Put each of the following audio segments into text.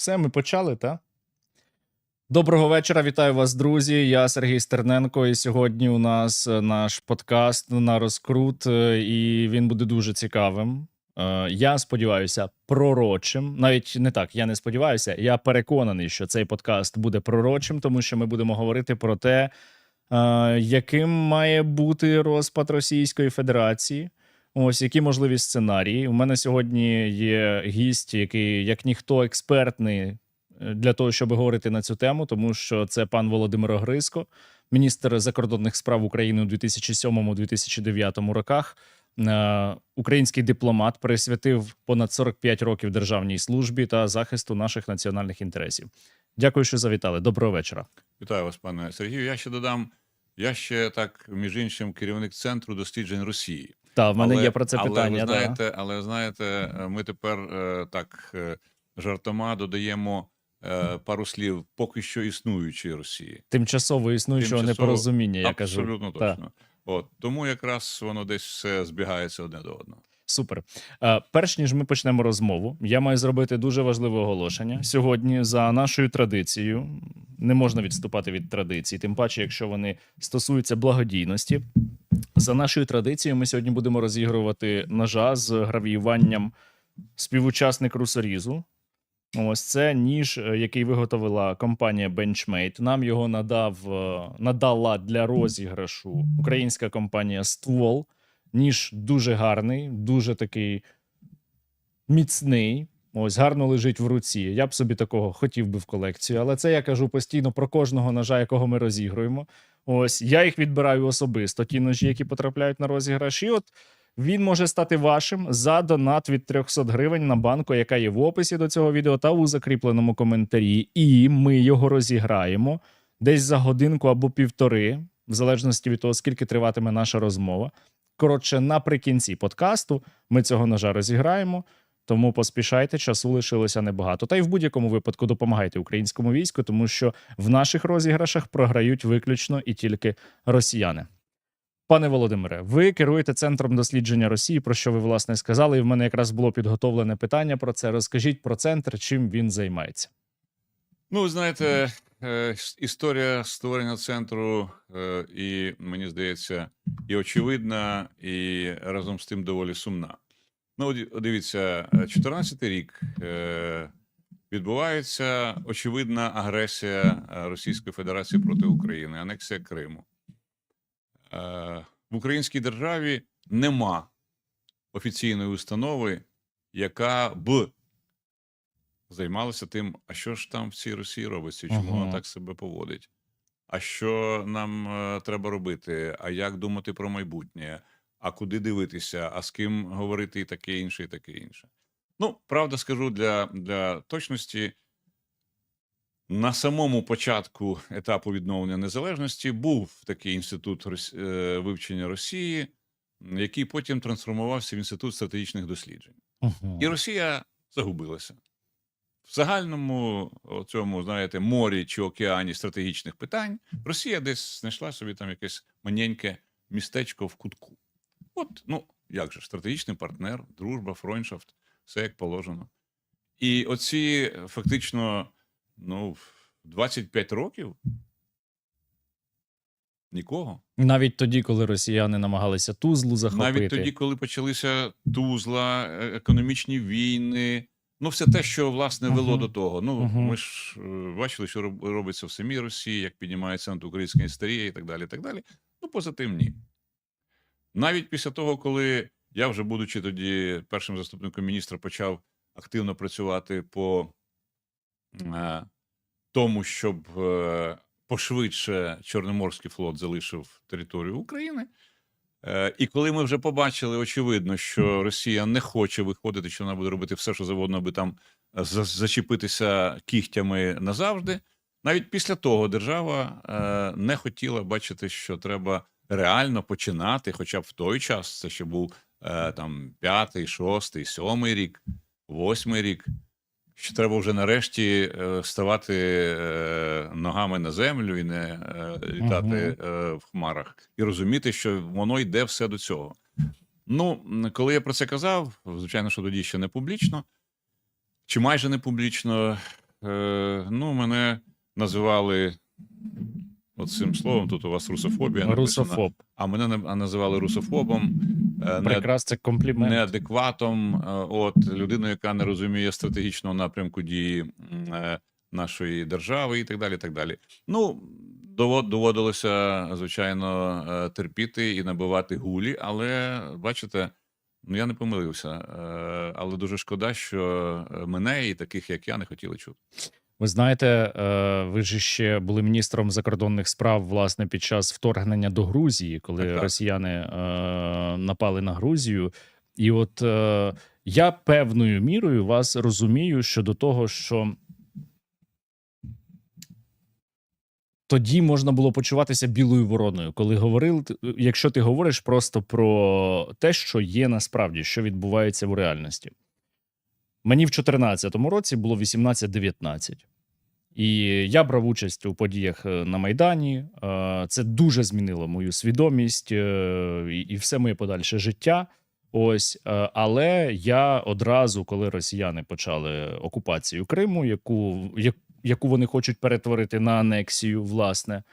Все, ми почали, так? Доброго вечора, вітаю вас, друзі. Я Сергій Стерненко, і сьогодні у нас наш подкаст на розкрут, і він буде дуже цікавим. Я сподіваюся, пророчим. Навіть не так, я не сподіваюся, я переконаний, що цей подкаст буде пророчим, тому що ми будемо говорити про те, яким має бути розпад Російської Федерації. Ось які можливі сценарії. У мене сьогодні є гість, який, як ніхто, експертний для того, щоб говорити на цю тему, тому що це пан Володимир Огризко, міністр закордонних справ України у 2007-2009 роках. Український дипломат, присвятив понад 45 років державній службі та захисту наших національних інтересів. Дякую, що завітали. Доброго вечора. Вітаю вас, пане Сергію. Я ще додам, я ще так, між іншим, керівник Центру досліджень Росії. Так, в мене є про це питання. Але, знаєте, ми тепер так жартома додаємо пару слів поки що існуючої Росії. Тимчасово існуючого непорозуміння, я кажу. Абсолютно точно. От, тому якраз воно десь все збігається одне до одного. Супер. Перш ніж ми почнемо розмову, я маю зробити дуже важливе оголошення. Сьогодні, за нашою традицією, не можна відступати від традицій, тим паче, якщо вони стосуються благодійності. За нашою традицією, ми сьогодні будемо розігрувати ножа з гравіюванням співучасник русорізу. Ось це ніж, який виготовила компанія Benchmade. Нам його надала для розіграшу українська компанія Ствол. Ніж дуже гарний, дуже такий міцний. Ось, гарно лежить в руці. Я б собі такого хотів би в колекцію. Але це я кажу постійно про кожного ножа, якого ми розігруємо. Ось, я їх відбираю особисто, ті ножі, які потрапляють на розіграш. І от він може стати вашим за донат від 300 гривень на банку, яка є в описі до цього відео та у закріпленому коментарі. І ми його розіграємо десь за годинку або півтори, в залежності від того, скільки триватиме наша розмова. Коротше, наприкінці подкасту ми цього ножа розіграємо, тому поспішайте, часу лишилося небагато. Та й в будь-якому випадку допомагайте українському війську, тому що в наших розіграшах програють виключно і тільки росіяни. Пане Володимире, ви керуєте Центром дослідження Росії, про що ви, власне, сказали, і в мене якраз було підготовлене питання про це. Розкажіть про Центр, чим він займається. Ну, ви знаєте, історія створення центру, і, мені здається, і очевидна, і разом з тим доволі сумна. Ну, дивіться, 14-й рік відбувається очевидна агресія Російської Федерації проти України, анексія Криму. В українській державі нема офіційної установи, яка б займалася тим, а що ж там в цій Росії робиться, чому вона так себе поводить, а що нам треба робити, а як думати про майбутнє, а куди дивитися, а з ким говорити і таке інше, і таке інше. Ну, правда скажу для точності, на самому початку етапу відновлення незалежності був такий інститут вивчення Росії, який потім трансформувався в Інститут стратегічних досліджень. І Росія загубилася. В загальному цьому, знаєте, морі чи океані стратегічних питань Росія десь знайшла собі там якесь маленьке містечко в кутку. От, ну, як же, стратегічний партнер, дружба, фройндшафт, все як положено. І оці фактично, 25 років нікого. Навіть тоді, коли росіяни намагалися Тузлу захопити. Навіть тоді, коли почалися Тузла, економічні війни, все те, що, власне, вело до того. Ми ж бачили, що робиться в самій Росії, як піднімається антиукраїнська істерія і так далі, і так далі. Поза тим, ні. Навіть після того, коли я вже, будучи тоді першим заступником міністра, почав активно працювати по тому, щоб пошвидше Чорноморський флот залишив територію України. І коли ми вже побачили, очевидно, що Росія не хоче виходити, що вона буде робити все, що завгодно, аби там зачепитися кігтями назавжди, навіть після того держава не хотіла бачити, що треба реально починати, хоча б в той час, це ще був там 5-й, 6-й, 7-й рік, 8-й рік, що треба вже нарешті ставати ногами на землю і не літати в хмарах. І розуміти, що воно йде все до цього. Коли я про це казав, звичайно, що тоді ще не публічно, чи майже не публічно, Ну, мене називали оцим словом, тут у вас русофобія написана, Русофоб. а мене називали русофобом, Прекрас, це комплімент. неадекватом, людиною, яка не розуміє стратегічного напрямку дії нашої держави і так далі. Так далі. Ну, доводилося, звичайно, терпіти і набивати гулі, але, бачите, ну я не помилився, але дуже шкода, що мене і таких, як я, не хотіли чути. Ви знаєте, ви ж ще були міністром закордонних справ, власне, під час вторгнення до Грузії, коли Так. росіяни напали на Грузію. І от я певною мірою вас розумію щодо того, що тоді можна було почуватися білою вороною, коли говорили, якщо ти говориш просто про те, що є насправді, що відбувається в реальності. Мені в 2014 році було 18-19. І я брав участь у подіях на Майдані. Це дуже змінило мою свідомість і все моє подальше життя. Ось, але я одразу, коли росіяни почали окупацію Криму, яку вони хочуть перетворити на анексію, власне,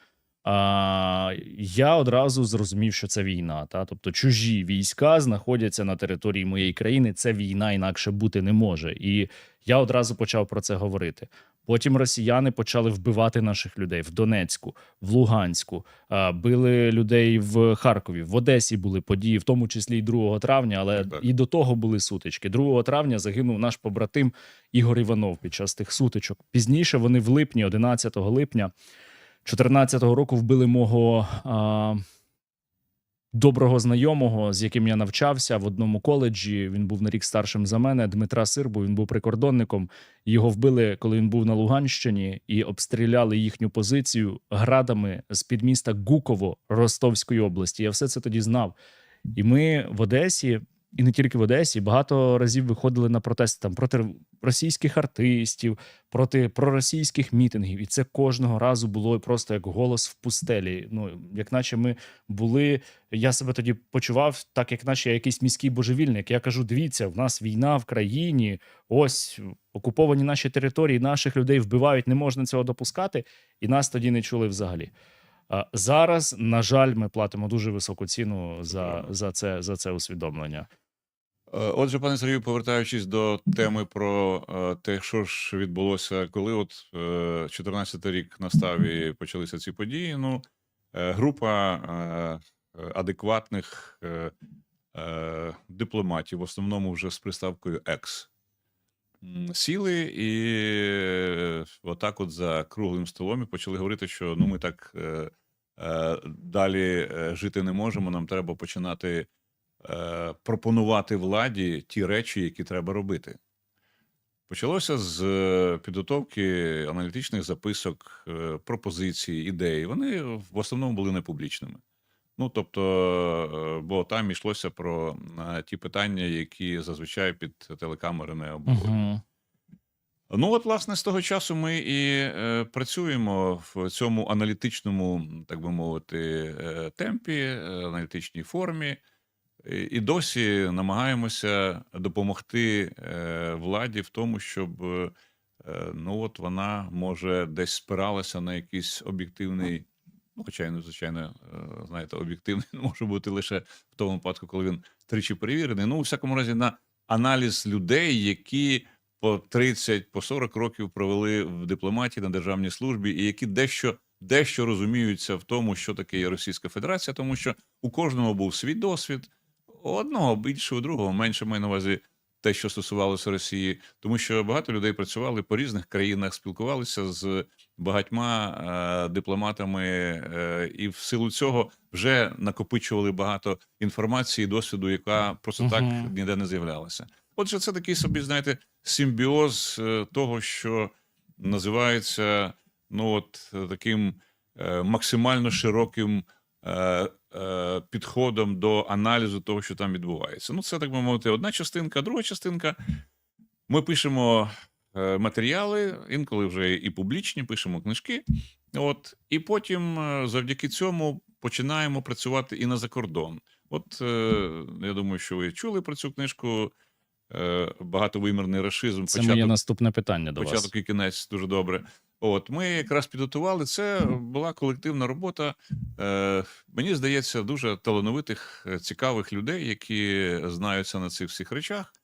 я одразу зрозумів, що це війна. Тобто чужі війська знаходяться на території моєї країни. Це війна, інакше бути не може. І я одразу почав про це говорити. Потім росіяни почали вбивати наших людей в Донецьку, в Луганську, били людей в Харкові, в Одесі були події, в тому числі і 2 травня, але Так. і до того були сутички. 2 травня загинув наш побратим Ігор Іванов під час тих сутичок. Пізніше вони в липні, 11 липня 2014 року вбили мого доброго знайомого, з яким я навчався в одному коледжі. Він був на рік старшим за мене, Дмитра Сирбу, він був прикордонником. Його вбили, коли він був на Луганщині, і обстріляли їхню позицію градами з-під міста Гуково Ростовської області. Я все це тоді знав. І ми в Одесі, і не тільки в Одесі, багато разів виходили на протести там проти російських артистів, проти проросійських мітингів. І це кожного разу було просто як голос в пустелі. Ну, як наче ми були, я себе тоді почував так, як наче я якийсь міський божевільник. Я кажу, дивіться, в нас війна в країні, ось окуповані наші території, наших людей вбивають, не можна цього допускати. І нас тоді не чули взагалі. Зараз, на жаль, ми платимо дуже високу ціну за це усвідомлення. Отже, пане Сергію, повертаючись до теми про те, що ж відбулося, коли 14-й рік настав і почалися ці події, ну, група адекватних дипломатів, в основному вже з приставкою «екс», сіли і отак за круглим столом і почали говорити, що ну, ми так далі жити не можемо, нам треба починати пропонувати владі ті речі, які треба робити. Почалося з підготовки аналітичних записок, пропозицій, ідей. Вони в основному були непублічними. Ну, тобто, бо там йшлося про ті питання, які зазвичай під телекамерами обговорюють. Ну, власне, з того часу ми і працюємо в цьому аналітичному, так би мовити, темпі, аналітичній формі. І досі намагаємося допомогти владі в тому, щоб вона, може, десь спиралася на якийсь об'єктивний, ну, хоча, звичайно, знаєте, об'єктивний може бути лише в тому випадку, коли він тричі перевірений. Ну, у всякому разі, на аналіз людей, які по 30, по 40 років провели в дипломатії на державній службі, і які дещо розуміються в тому, що таке є Російська Федерація, тому що у кожного був свій досвід, у одного більше, у другого менше, маю на увазі те, що стосувалося Росії, тому що багато людей працювали по різних країнах, спілкувалися з багатьма дипломатами, і в силу цього вже накопичували багато інформації, досвіду, яка просто так ніде не з'являлася. Отже, це такий собі, знаєте, симбіоз того, що називається таким максимально широким підходом до аналізу того, що там відбувається. Ну, це, так би мовити, одна частинка. Друга частинка – ми пишемо матеріали, інколи вже і публічні, пишемо книжки. І потім завдяки цьому починаємо працювати і на закордон. Я думаю, що ви чули про цю книжку багатовимірний рашизм. Це моє наступне питання до вас. Початок і кінець дуже добре. От ми якраз підготували. Це була колективна робота. Мені здається, дуже талановитих, цікавих людей, які знаються на цих всіх речах.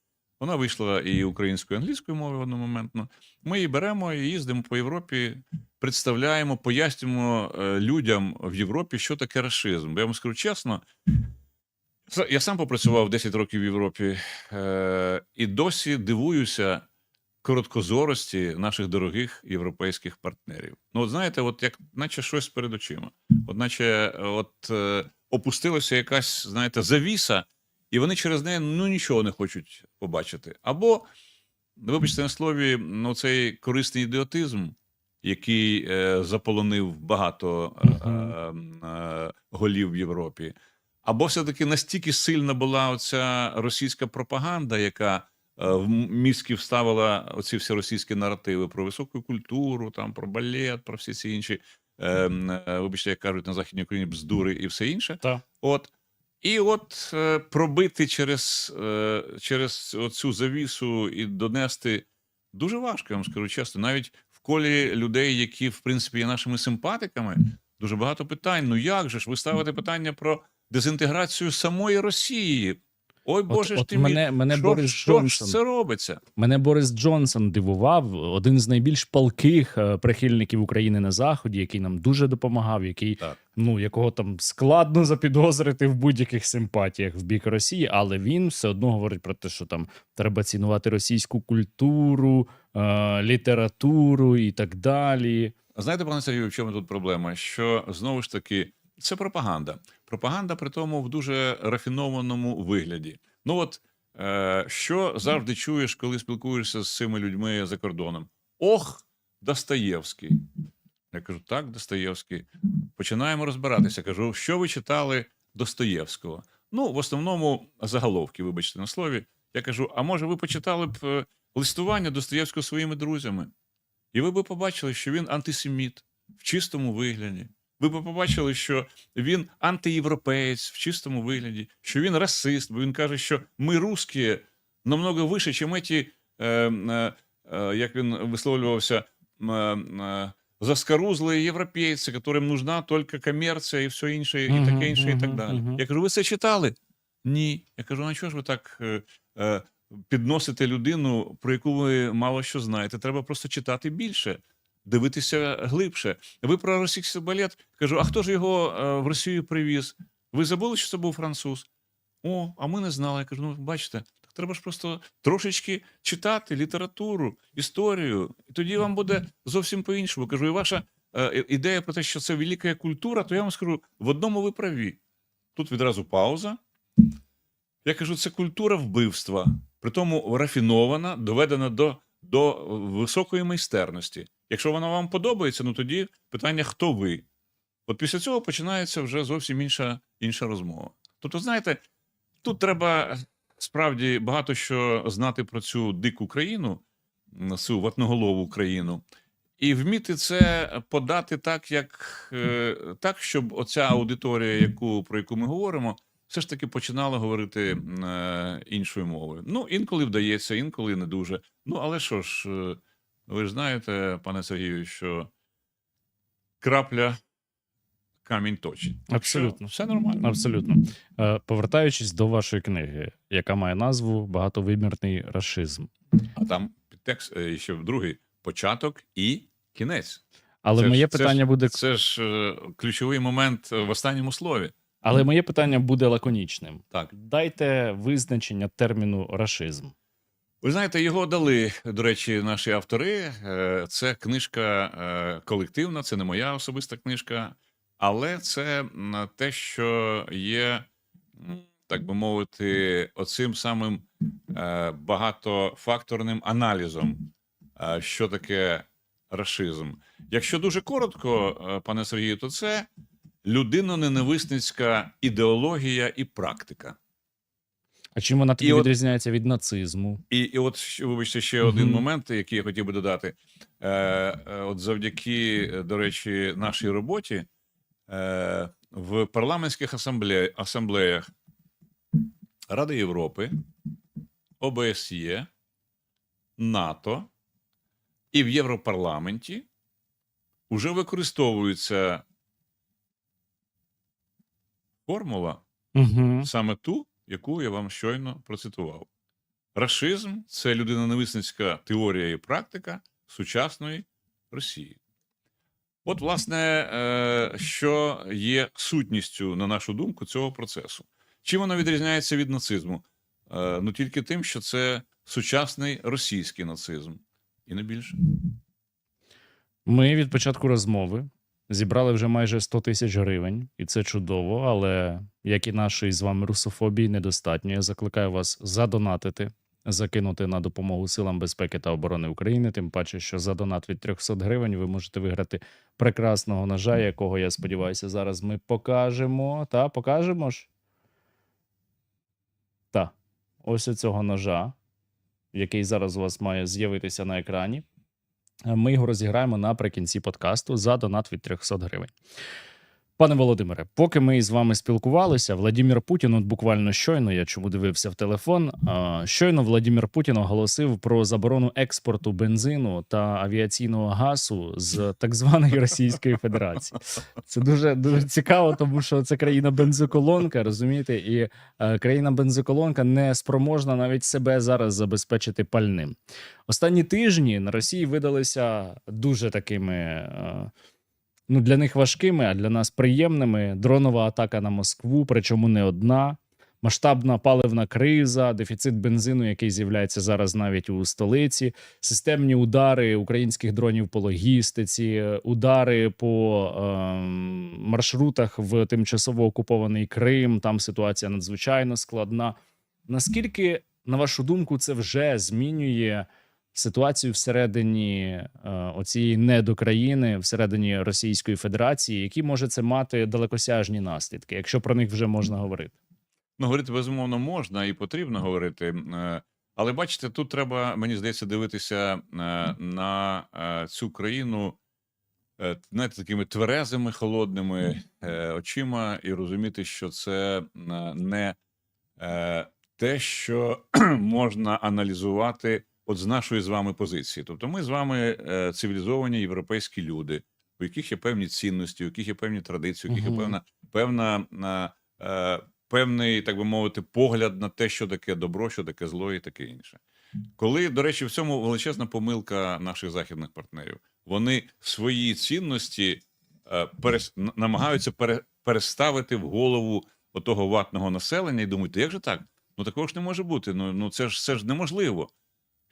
Вона вийшла і українською, і англійською мовою одномоментно. Ми її беремо і їздимо по Європі, представляємо, пояснюємо людям в Європі, що таке рашизм. Бо я вам скажу чесно, я сам попрацював 10 років в Європі і досі дивуюся короткозорості наших дорогих європейських партнерів. Ну, от знаєте, от як наче щось перед очима. От наче опустилася якась, знаєте, завіса, і вони через неї нічого не хочуть побачити. Або, вибачте на слові, цей корисний ідіотизм, який заполонив багато голів в Європі. Або все-таки настільки сильна була оця російська пропаганда, яка в мізки вставила оці всі російські наративи про високу культуру, там, про балет, про всі ці інші, вибачте, як кажуть на Західній Україні, бздури і все інше. Так. І пробити через оцю завісу і донести дуже важко, я вам скажу чесно. Навіть в колі людей, які, в принципі, є нашими симпатиками, дуже багато питань. Ну як же ж, ви ставите питання про дезінтеграцію самої Росії? Ой, Боже ж ти мій, що ж це робиться? Мене Борис Джонсон дивував, один з найбільш палких прихильників України на Заході, який нам дуже допомагав, якого там складно запідозрити в будь-яких симпатіях в бік Росії, але він все одно говорить про те, що там треба цінувати російську культуру, літературу і так далі. Знаєте, пане Сергію, в чому тут проблема? Що, знову ж таки, це пропаганда. Пропаганда, при тому, в дуже рафінованому вигляді. Що завжди чуєш, коли спілкуєшся з цими людьми за кордоном? Ох, Достоєвський. Я кажу, так, Достоєвський. Починаємо розбиратися. Кажу, що ви читали Достоєвського? В основному заголовки, вибачте на слові. Я кажу, а може ви почитали б листування Достоєвського своїми друзями? І ви б побачили, що він антисеміт в чистому вигляді. Ви б побачили, що він антиєвропеєць в чистому вигляді, що він расист, бо він каже, що ми русські намного вище, чим ті, як він висловлювався, заскорузлі європейці, яким нужна тільки комерція і все інше, і таке інше, і так далі. Я кажу, ви це читали? Ні. Я кажу, а чого ж ви так підносите людину, про яку ви мало що знаєте? Треба просто читати більше. Дивитися глибше. Ви про російський балет. Кажу, а хто ж його в Росію привіз? Ви забули, що це був француз? А ми не знали. Я кажу, бачите, так треба ж просто трошечки читати літературу, історію. І тоді вам буде зовсім по-іншому. Кажу, і ваша ідея про те, що це велика культура, то я вам скажу, в одному ви праві. Тут відразу пауза. Я кажу, це культура вбивства. Притому рафінована, доведена до високої майстерності. Якщо вона вам подобається, тоді питання, хто ви? От після цього починається вже зовсім інша розмова. Тобто, знаєте, тут треба справді багато що знати про цю дику країну, цю ватноголову країну, і вміти це подати так, щоб оця аудиторія, про яку ми говоримо, все ж таки починала говорити іншою мовою. Інколи вдається, інколи не дуже. Але що ж, ви ж знаєте, пане Сергію, що крапля камінь точить. Абсолютно. Все нормально. Абсолютно. Повертаючись до вашої книги, яка має назву «Багатовимірний рашизм». А там підтекст ще в другий – початок і кінець. Але моє питання буде... Це ж ключовий момент в останньому слові. Але моє питання буде лаконічним. Так. Дайте визначення терміну рашизм. Ви знаєте, його дали, до речі, наші автори. Це книжка колективна, це не моя особиста книжка, але це те, що є, так би мовити, оцим самим багатофакторним аналізом, що таке рашизм. Якщо дуже коротко, пане Сергію, то це людиноненависницька ідеологія і практика. А чим вона тоді відрізняється від нацизму? І от, вибачте, ще один момент, який я хотів би додати. От завдяки, до речі, нашій роботі в парламентських асамблеях Ради Європи ОБСЄ, НАТО і в Європарламенті вже використовується формула, Угу. саме ту, яку я вам щойно процитував. Рашизм – це людиноненависницька теорія і практика сучасної Росії. От, власне, що є сутністю, на нашу думку, цього процесу. Чим воно відрізняється від нацизму? Ну, тільки тим, що це сучасний російський нацизм. І не більше. Ми від початку розмови зібрали вже майже 100 тисяч гривень, і це чудово, але, як і нашої з вами русофобії, недостатньо. Я закликаю вас задонатити, закинути на допомогу Силам безпеки та оборони України, тим паче, що за донат від 300 гривень ви можете виграти прекрасного ножа, якого, я сподіваюся, зараз ми покажемо. Та, покажемо ж? Та, ось цього ножа, який зараз у вас має з'явитися на екрані. Ми його розіграємо наприкінці подкасту за донат від 300 гривень. Пане Володимире, поки ми з вами спілкувалися, Владимир Путін, от буквально щойно, я чому дивився в телефон, щойно Владимир Путін оголосив про заборону експорту бензину та авіаційного газу з так званої Російської Федерації. Це дуже, дуже цікаво, тому що це країна-бензоколонка, розумієте, і країна-бензоколонка не спроможна навіть себе зараз забезпечити пальним. Останні тижні на Росії видалися дуже такими... Ну, для них важкими, а для нас приємними. Дронова атака на Москву, причому не одна. Масштабна паливна криза, дефіцит бензину, який з'являється зараз навіть у столиці, системні удари українських дронів по логістиці, удари по маршрутах в тимчасово окупований Крим, там ситуація надзвичайно складна. Наскільки, на вашу думку, це вже змінює ситуацію всередині оцієї недокраїни, всередині Російської Федерації, які може це мати далекосяжні наслідки, якщо про них вже можна говорити? Ну, говорити, безумовно, можна і потрібно говорити. Але, бачите, тут треба, мені здається, дивитися на цю країну, знаєте, такими тверезими, холодними очима і розуміти, що це не те, що можна аналізувати от з нашої з вами позиції. Тобто ми з вами цивілізовані європейські люди, у яких є певні цінності, у яких є певні традиції, у яких є певний, так би мовити, погляд на те, що таке добро, що таке зло і таке інше. Коли, до речі, в цьому величезна помилка наших західних партнерів. Вони свої цінності намагаються переставити в голову отого ватного населення і думають, як же так? Ну такого ж не може бути, ну це ж неможливо.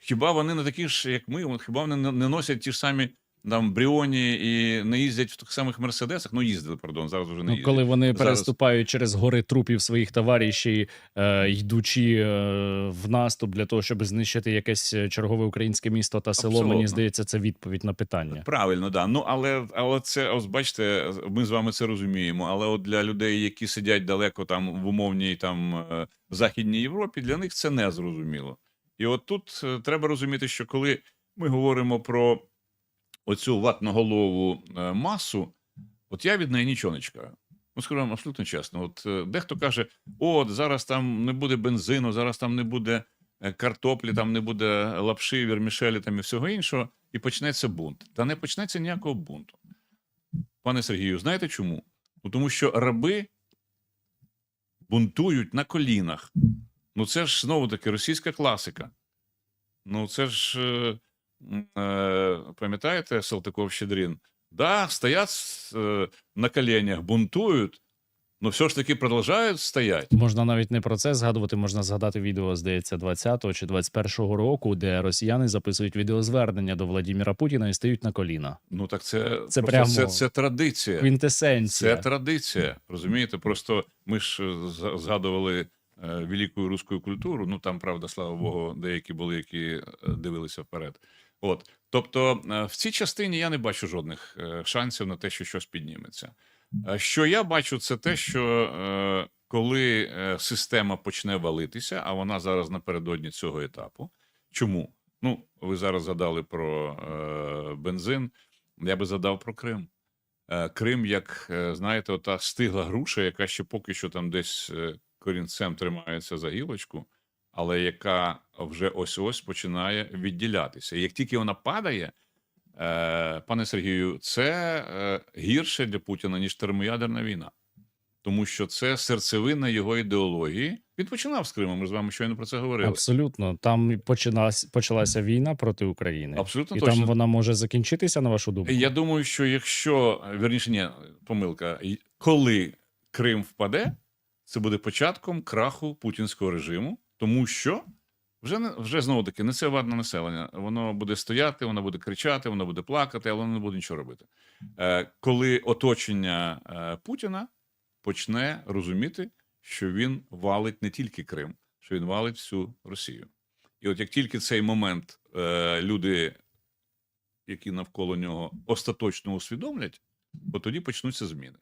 Хіба вони не такі ж, як ми? Хіба вони не носять ті ж самі там бріоні і не їздять в тих самих мерседесах? Ну, їздили, пардон, зараз вже не їздять. Коли вони переступають через гори трупів своїх товаришів, йдучи в наступ для того, щоб знищити якесь чергове українське місто та село, Абсолютно. Мені здається, це відповідь на питання. Правильно, да. Ну, але це, ось бачите, ми з вами це розуміємо, але от для людей, які сидять далеко там в умовній там Західній Європі, для них це не зрозуміло. І от тут треба розуміти, що коли ми говоримо про оцю ватноголову масу, от я від неї нічого не чекаю. Ну, скажу вам абсолютно чесно. От дехто каже, от зараз там не буде бензину, зараз там не буде картоплі, там не буде лапши, вірмішелі там і всього іншого, і почнеться бунт. Та не почнеться ніякого бунту. Пане Сергію, знаєте чому? Ну, тому що раби бунтують на колінах. Ну, це ж, знову-таки, російська класика. Ну, це ж, пам'ятаєте, Салтиков-Щедрін? Да, стоять на коленях, бунтують, але все ж таки продовжують стояти. Можна навіть не про це згадувати, можна згадати відео, здається, 20-го чи 21-го року, де росіяни записують відеозвернення до Владимира Путіна і стають на коліна. Ну, так це прямо це традиція. Квінтесенція. Це традиція, розумієте? Просто ми ж згадували велику руську культуру, ну там, правда, слава Богу, деякі були, які дивилися вперед. От, тобто в цій частині я не бачу жодних шансів на те, що щось підніметься. Що я бачу, це те, що коли система почне валитися, а вона зараз напередодні цього етапу. Чому? Ну, ви зараз згадали про бензин, я би згадав про Крим. Крим, як, знаєте, ота стигла груша, яка ще поки що там десь корінцем тримається за гілочку, але яка вже ось-ось починає відділятися. І як тільки вона падає, пане Сергію, це гірше для Путіна, ніж термоядерна війна. Тому що це серцевина його ідеології. Він починав з Криму, ми з вами щойно про це говорили. Абсолютно. Там і почалася війна проти України. Абсолютно І точно. там вона може закінчитися, на вашу думку? Я думаю, що якщо, вірніше, ні, помилка, коли Крим впаде, це буде початком краху путінського режиму, тому що вже знову-таки не це вадне населення. Воно буде стояти, воно буде кричати, воно буде плакати, але воно не буде нічого робити. Коли оточення Путіна почне розуміти, що він валить не тільки Крим, що він валить всю Росію. І от як тільки цей момент люди, які навколо нього, остаточно усвідомлять, от тоді почнуться зміни.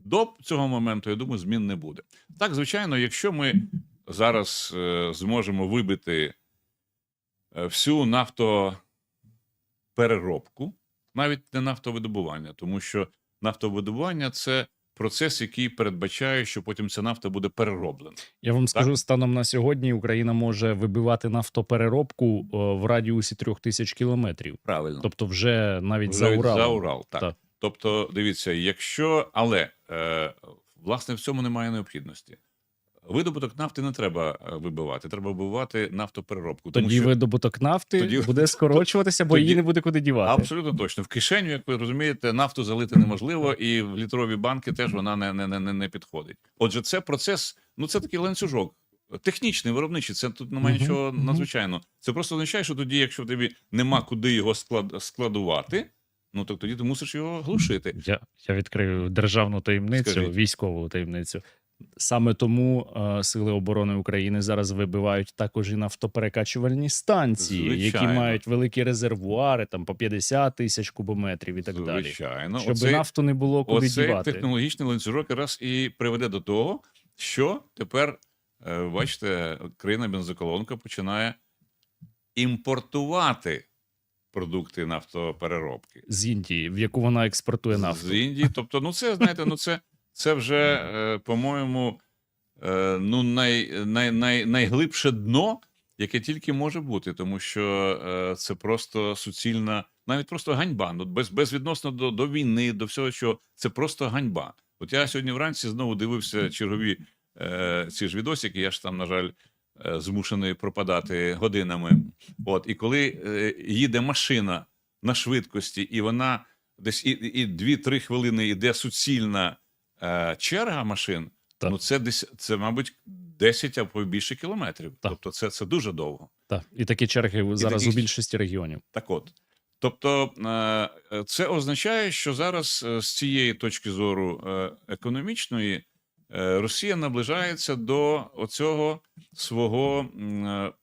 До цього моменту, я думаю, змін не буде. Так, звичайно, якщо ми зараз зможемо вибити всю нафтопереробку, навіть не нафтовидобування, тому що нафтовидобування – це процес, який передбачає, що потім ця нафта буде перероблена. Я вам скажу, станом на сьогодні Україна може вибивати нафтопереробку в радіусі 3000 кілометрів. Правильно. Тобто вже навіть Вже за Уралом. За Урал, так. Так. Тобто, дивіться, але, власне, в цьому немає необхідності. Видобуток нафти не треба вибивати, треба вибивати нафтопереробку. Тоді що... видобуток нафти буде скорочуватися, бо її не буде куди дівати. Абсолютно точно. В кишеню, як ви розумієте, нафту залити неможливо, і в літрові банки теж вона не підходить. Отже, це процес, це такий ланцюжок. Технічний, виробничий, це тут немає нічого надзвичайного. Це просто означає, що тоді, якщо в тобі нема куди його складувати, то тоді ти мусиш його глушити. Я відкрию державну таємницю, Скажіть. військову таємницю. Саме тому Сили оборони України зараз вибивають також і нафтоперекачувальні станції, Звичайно. які мають великі резервуари, там по 50 тисяч кубометрів і так далі. Звичайно. Щоб нафту не було куди Оцей дівати. технологічний ланцюжок якраз і приведе до того, що тепер, бачите, країна-бензоколонка починає імпортувати продукти нафтопереробки. З Індії, в яку вона експортує нафту. З Індії. Тобто, це, знаєте, це вже, по-моєму, найглибше дно, яке тільки може бути, тому що це просто суцільна, навіть просто ганьба. Безвідносно до війни, до всього, що це просто ганьба. От я сьогодні вранці знову дивився чергові ці ж відосики, я ж там, на жаль, змушений пропадати годинами. І коли їде машина на швидкості, і вона десь і 2-3 хвилини йде суцільна черга машин, Так. це, мабуть, 10 або більше кілометрів. Так. Тобто це дуже довго. Так. І такі черги зараз таких- у більшості регіонів. Так от. Тобто це означає, що зараз з цієї точки зору економічної Росія наближається до оцього свого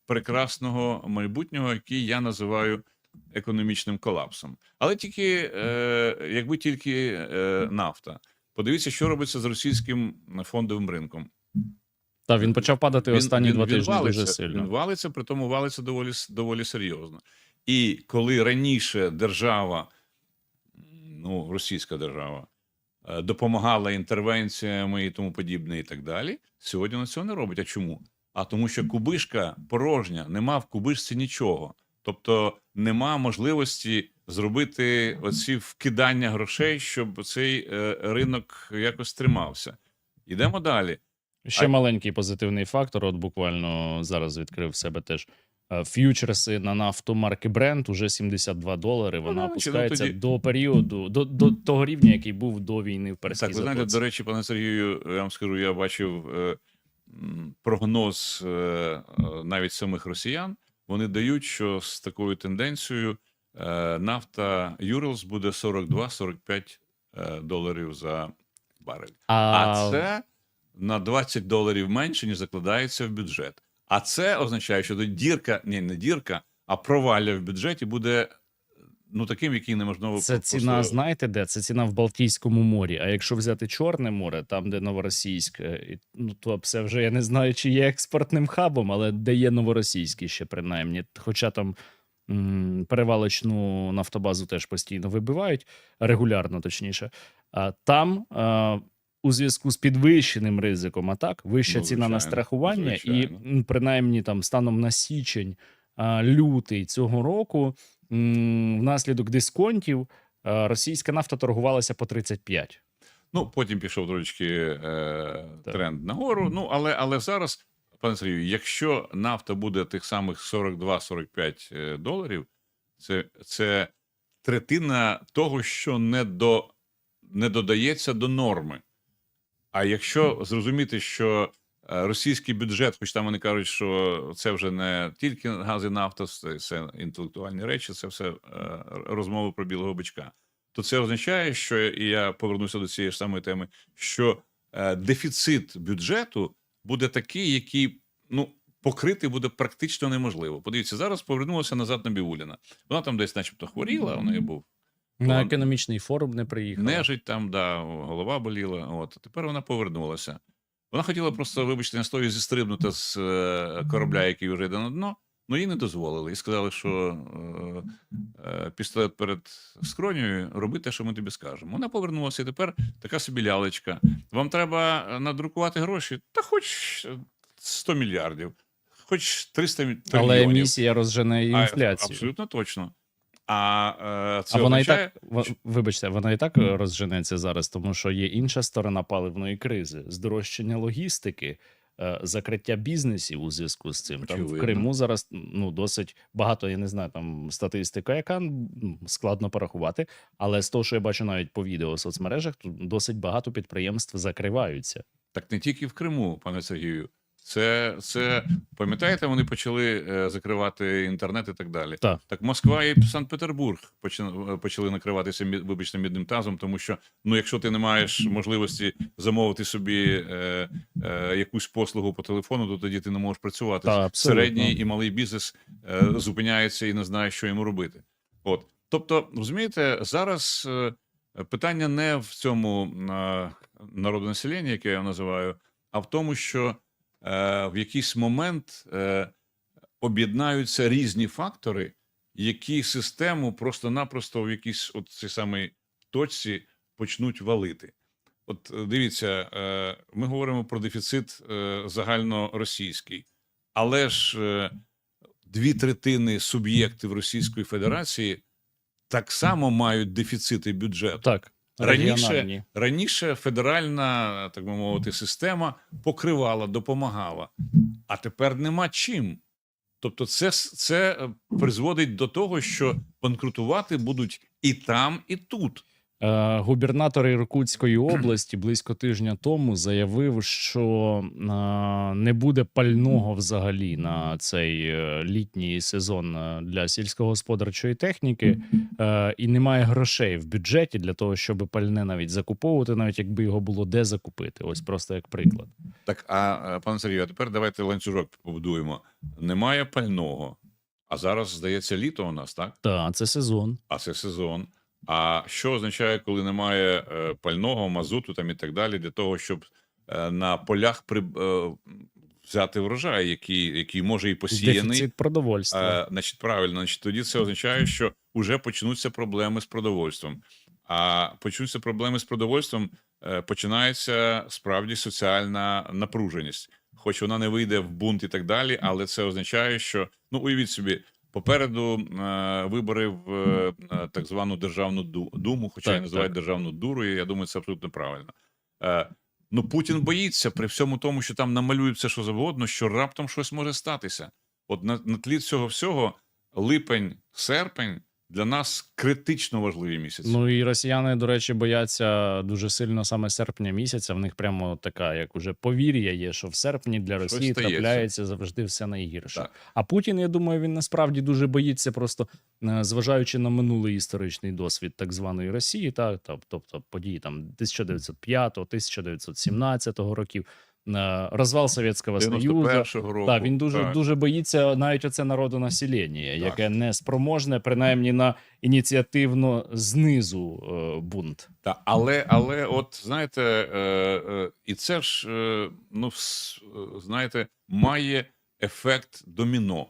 прекрасного майбутнього, який я називаю економічним колапсом. Але якби тільки нафта. Подивіться, що робиться з російським фондовим ринком. Так, він почав падати останні 2 тижні валиться, дуже сильно. Він валиться, при тому валиться доволі серйозно. І коли раніше держава, російська держава, допомагала інтервенціями і тому подібне і так далі, сьогодні вона цього не робить. А чому? А тому що кубишка порожня, нема в кубишці нічого. Тобто нема можливості зробити оці вкидання грошей, щоб цей ринок якось тримався. Йдемо далі. Ще маленький позитивний фактор. От буквально зараз відкрив в себе теж ф'ючерси на нафту марки Brent уже $72. Вона опускається тоді- до періоду, до того рівня, який був до війни в Перській Так, ви знаєте, затоці. до речі, пане Сергію, я вам скажу, я бачив прогноз навіть самих росіян. Вони дають, що з такою тенденцією нафта Юралс буде $42-45 за барель. А це на $20 менше, ніж закладається в бюджет. А це означає, що дірка, не дірка, а провалля в бюджеті буде таким, який неможливо Це ціна, знаєте де? Це ціна в Балтійському морі. А якщо взяти Чорне море, там, де Новоросійськ, то це вже, я не знаю, чи є експортним хабом, але де є Новоросійський ще принаймні. Хоча там перевалочну нафтобазу теж постійно вибивають, регулярно точніше. Там у зв'язку з підвищеним ризиком атак, вища Ну, ціна на звичайно, страхування, і звичайно. принаймні там станом на січень, лютий цього року, внаслідок дисконтів, російська нафта торгувалася по 35. Ну, потім пішов трошечки Так. тренд нагору. Ну, але зараз, пане Сергію, якщо нафта буде тих самих 42-45 доларів, це третина того, що не додається до норми. А якщо зрозуміти, що російський бюджет, хоч там вони кажуть, що це вже не тільки газ і нафта, це інтелектуальні речі, це все розмови про білого бичка, то це означає, що, і я повернуся до цієї ж самої теми, що дефіцит бюджету буде такий, який, ну, покрити буде практично неможливо. Подивіться, зараз повернулася назад Набіулліна. Вона там десь начебто хворіла, у неї був На економічний форум не приїхала. нежить там, да, голова боліла. От. Тепер вона повернулася. Вона хотіла просто, вибачте, на слові зістрибнути з корабля, який вже йде на дно, але їй не дозволили. І сказали, що пістолет перед скронею, роби те, що ми тобі скажемо. Вона повернулася, і тепер така собі лялечка. Вам треба надрукувати гроші? Та хоч 100 мільярдів, хоч 300 трильйонів. Але емісія розжене інфляцію. Абсолютно точно. А це А вона означає, і так, вибачте, вона і так розженеться зараз, тому що є інша сторона паливної кризи, здорожчання логістики, закриття бізнесів у зв'язку з цим. Там в Очевидно. Криму зараз досить багато, я не знаю, там статистика, яка складно порахувати, але з того, що я бачу навіть по відео в соцмережах, тут досить багато підприємств закриваються. Так не тільки в Криму, пане Сергію. Це пам'ятаєте, вони почали закривати інтернет і так далі. Так Москва і Санкт-Петербург почали накриватися, вибачте, мідним тазом, тому що, ну, якщо ти не маєш можливості замовити собі якусь послугу по телефону, то тоді ти не можеш працювати. Середній і малий бізнес зупиняється і не знає, що йому робити. От. Тобто, розумієте, зараз питання не в цьому народонаселенні, яке я називаю, а в тому, що в якийсь момент об'єднаються різні фактори, які систему просто-напросто в якійсь от цій самій точці почнуть валити. От дивіться, ми говоримо про дефіцит загальноросійський, але ж 2/3 суб'єктів Російської Федерації так само мають дефіцити бюджету. Так. Раніше федеральна, так би мовити, система покривала, допомагала, а тепер нема чим. Тобто це призводить до того, що банкрутувати будуть і там, і тут. Губернатор Іркутської області близько тижня тому заявив, що не буде пального взагалі на цей літній сезон для сільськогосподарчої техніки, і немає грошей в бюджеті для того, щоб пальне навіть закуповувати, навіть якби його було де закупити. Ось просто як приклад. Так, пане Сергію, а тепер давайте ланцюжок побудуємо. Немає пального, а зараз, здається, літо у нас, так? Так, це сезон. А це сезон. А що означає, коли немає пального, мазуту там і так далі, для того, щоб на полях взяти врожай, який може і посіяний? Дефіцит продовольства. Значить, правильно, тоді це означає, що вже почнуться проблеми з продовольством. А почнуться проблеми з продовольством, починається справді соціальна напруженість. Хоч вона не вийде в бунт і так далі, але це означає, що, ну, уявіть собі, попереду вибори в так звану Державну Думу, хоча її називають Державну Дуру, і я думаю, це абсолютно правильно. Ну, Путін боїться при всьому тому, що там намалюють все, що завгодно, що раптом щось може статися. От на тлі цього всього липень, серпень для нас критично важливі місяці. Ну і росіяни, до речі, бояться дуже сильно саме серпня місяця. В них прямо така, як уже повір'я є, що в серпні для Росії трапляється завжди все найгірше. Так. А Путін, я думаю, він насправді дуже боїться, просто зважаючи на минулий історичний досвід так званої Росії, тобто події там 1905-1917 років, розвал Совєтського Союзу. Так, він дуже боїться навіть оце народонаселення, яке не спроможне, принаймні на ініціативно знизу бунт. Так, але от, знаєте, і це ж, ну, знаєте, має ефект доміно.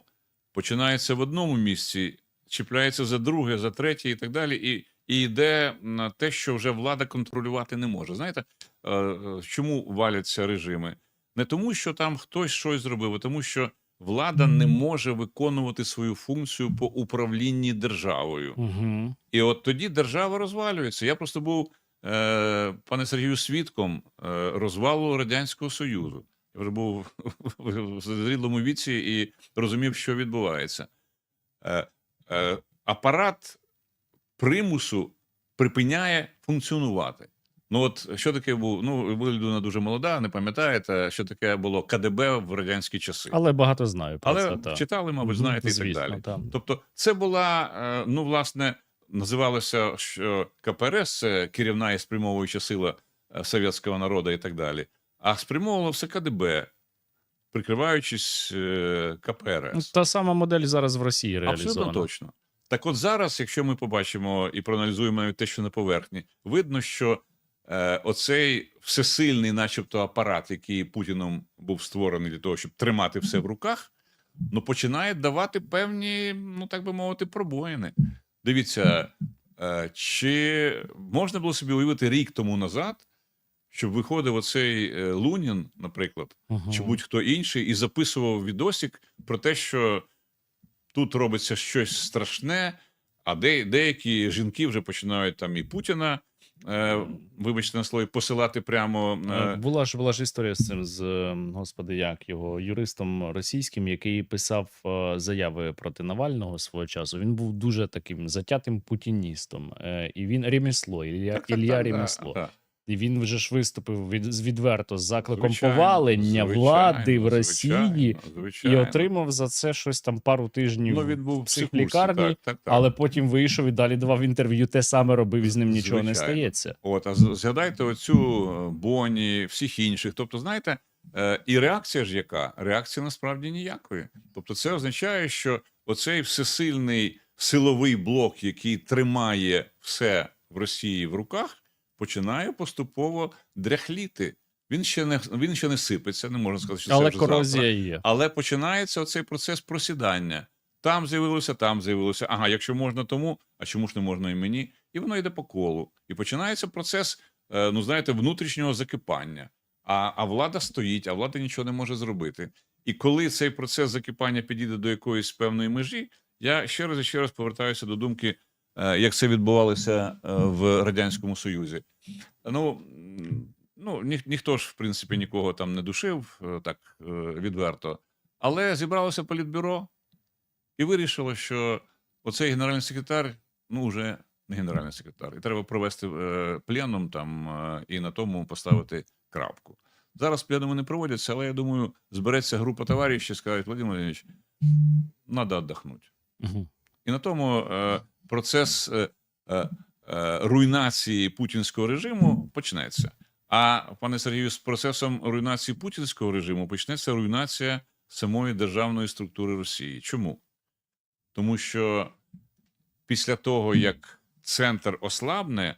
Починається в одному місці, чіпляється за друге, за третє і так далі, і йде на те, що вже влада контролювати не може. Знаєте, чому валяться режими? Не тому, що там хтось щось зробив, а тому, що влада не може виконувати свою функцію по управлінні державою. Угу. І от тоді держава розвалюється. Я просто був, пане Сергію, свідком розвалу Радянського Союзу. Я вже був в зрілому віці і розумів, що відбувається. Апарат примусу припиняє функціонувати. Ну от що таке був? Ну, ви людина дуже молода, не пам'ятаєте, що таке було КДБ в радянські часи. Але багато знаю про Але це. Та. читали, мабуть, Мгм, знаєте, звісно, і так далі. та. Тобто, це була, ну, власне, називалося, що КПРС – це керівна і спрямовуюча сила совєтського народу і так далі. А спрямовувало все КДБ, прикриваючись КПРС. Та сама модель зараз в Росії реалізована. Абсолютно точно. Так от зараз, якщо ми побачимо і проаналізуємо навіть те, що на поверхні, видно, що оцей всесильний начебто апарат, який Путіном був створений для того, щоб тримати все в руках, ну, починає давати певні, ну, так би мовити, пробоїни. Дивіться, чи можна було собі уявити рік тому назад, щоб виходив оцей Лунін, наприклад, чи будь-хто інший, і записував відосик про те, що тут робиться щось страшне, а деякі жінки вже починають там і Путіна, вибачте на слові, посилати прямо. Була ж історія з цим, господи, як його, юристом російським, який писав заяви проти Навального свого часу. Він був дуже таким затятим путіністом. І він Ремесло, Ілля Ремесло. Да. І він вже ж виступив відверто з закликом Звичайно, повалення влади в Росії і звичайно. отримав за це щось там пару тижнів Ну, він був в в психушці, психлікарні, так. але потім вийшов і далі давав інтерв'ю, те саме робив, і з ним нічого не Звичайно. стається. От, а згадайте оцю Боні, всіх інших. Тобто, знаєте, і реакція ж яка? Реакція насправді ніякої. Тобто це означає, що оцей всесильний силовий блок, який тримає все в Росії в руках, починає поступово дряхліти. Він ще не сипеться, не можна сказати, що Але це вже корозія завтра. є. Але починається оцей процес просідання. Там з'явилося. Ага, якщо можна тому, а чому ж не можна і мені? І воно йде по колу. І починається процес, ну, знаєте, внутрішнього закипання. А влада стоїть, а влада нічого не може зробити. І коли цей процес закипання підійде до якоїсь певної межі, я ще раз і ще раз повертаюся до думки, як це відбувалося в Радянському Союзі. Ну, ніхто ж, в принципі, нікого там не душив, так відверто. Але зібралося політбюро і вирішило, що оцей генеральний секретар, ну, вже не генеральний секретар, і треба провести пленум там і на тому поставити крапку. Зараз пленуми не проводяться, але, я думаю, збереться група товаришів і скажуть: Владимир Владимирович, треба віддохнути. Угу. І на тому процес руйнації путінського режиму почнеться. А, пане Сергію, з процесом руйнації путінського режиму почнеться руйнація самої державної структури Росії. Чому? Тому що після того, як центр ослабне,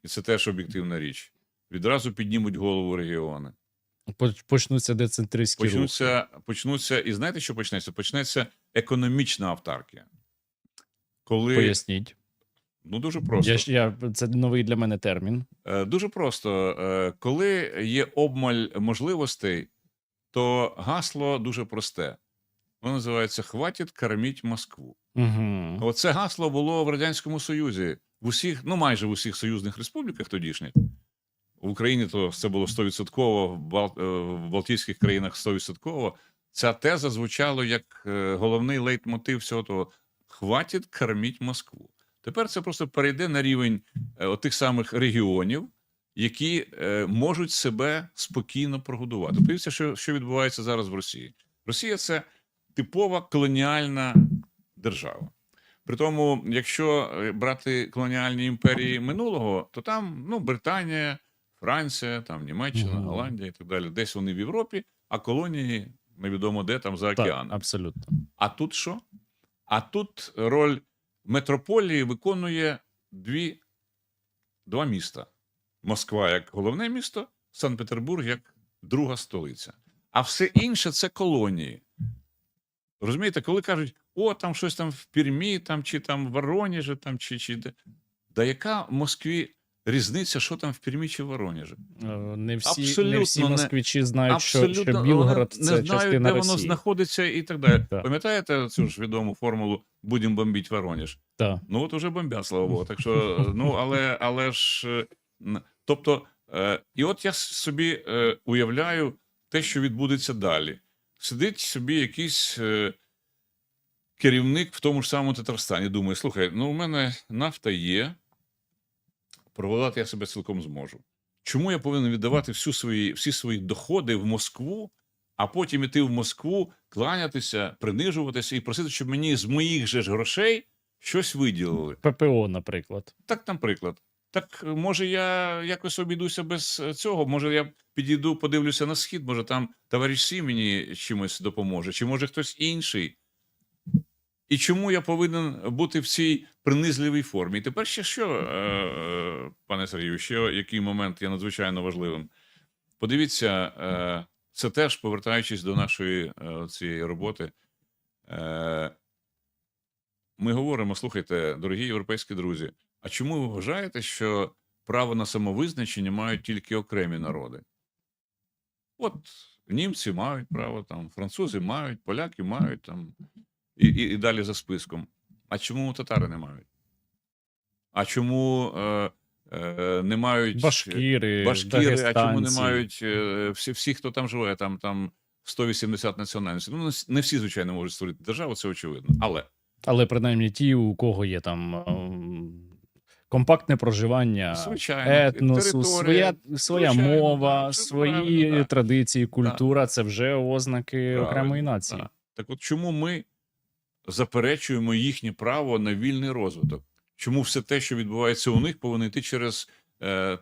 і це теж об'єктивна річ, відразу піднімуть голову регіони. Почнуться децентристські рухи. Почнуться, і знаєте, що почнеться? Почнеться економічна автаркія. Коли... Поясніть. Ну, дуже просто. Це новий для мене термін. Дуже просто. Коли є обмаль можливостей, то гасло дуже просте. Воно називається «Хватить кормить Москву». Угу. Оце гасло було в Радянському Союзі. В усіх, ну майже в усіх союзних республіках тодішніх. В Україні то це було 100%, в Балтійських країнах 100%. Ця теза звучала як головний лейтмотив всього того «Хватить кормить Москву». Тепер це просто перейде на рівень тих самих регіонів, які можуть себе спокійно прогодувати. Подивіться, що відбувається зараз в Росії. Росія – це типова колоніальна держава. Притому, якщо брати колоніальні імперії минулого, то там, ну, Британія, Франція, там Німеччина, Голландія і так далі. Десь вони в Європі, а колонії невідомо де, там за океаном. Так, абсолютно. А тут що? А тут роль метрополії виконує два міста. Москва як головне місто, Санкт-Петербург як друга столиця. А все інше – це колонії. Розумієте, коли кажуть, о, там щось там в Пермі, там, чи там в Воронежі, там, чи де. Да яка в Москві різниця, що там в Пермі чи в Воронежі. Не всі Абсолютно не- москвичі знають, що Абсолютно Білгород вони це не знають, частина де воно Росії. знаходиться і так далі. Так. Пам'ятаєте цю ж відому формулу «будемо бомбити Воронеж»? Так. Ну от уже бомбять, слава Богу. Так що, ну, але ж, тобто, і от я собі уявляю те, що відбудеться далі. Сидить собі якийсь керівник в тому ж самому Татарстані, думає, слухай, ну у мене нафта є, проводити я себе цілком зможу. Чому я повинен віддавати всі свої доходи в Москву, а потім іти в Москву, кланятися, принижуватися і просити, щоб мені з моїх же ж грошей щось виділили? ППО, наприклад. Так, наприклад. Так, може, я якось обійдуся без цього? Може, я підійду, подивлюся на схід, може, там товариш Сі мені чимось допоможе, чи може хтось інший? І чому я повинен бути в цій принизливій формі? І тепер ще що, пане Сергію, ще який момент є надзвичайно важливим. Подивіться, це теж, повертаючись до нашої цієї роботи, ми говоримо, слухайте, дорогі європейські друзі, а чому ви вважаєте, що право на самовизначення мають тільки окремі народи? От німці мають право, там, французи мають, поляки мають, там, і далі за списком. А чому татари не мають? А чому не мають Башкіри, а чому не дагестанці. мають всі, хто там живе, там 180 національностей? Ну, не всі, звичайно, можуть створити державу, це очевидно. Але принаймні ті, у кого є там компактне проживання, Звичайно, етносу, територія, своя звичайно, мова, так, це свої правильно, так. традиції, культура це вже ознаки Правильно, окремої нації. Так от чому ми заперечуємо їхнє право на вільний розвиток? Чому все те, що відбувається у них, повинно йти через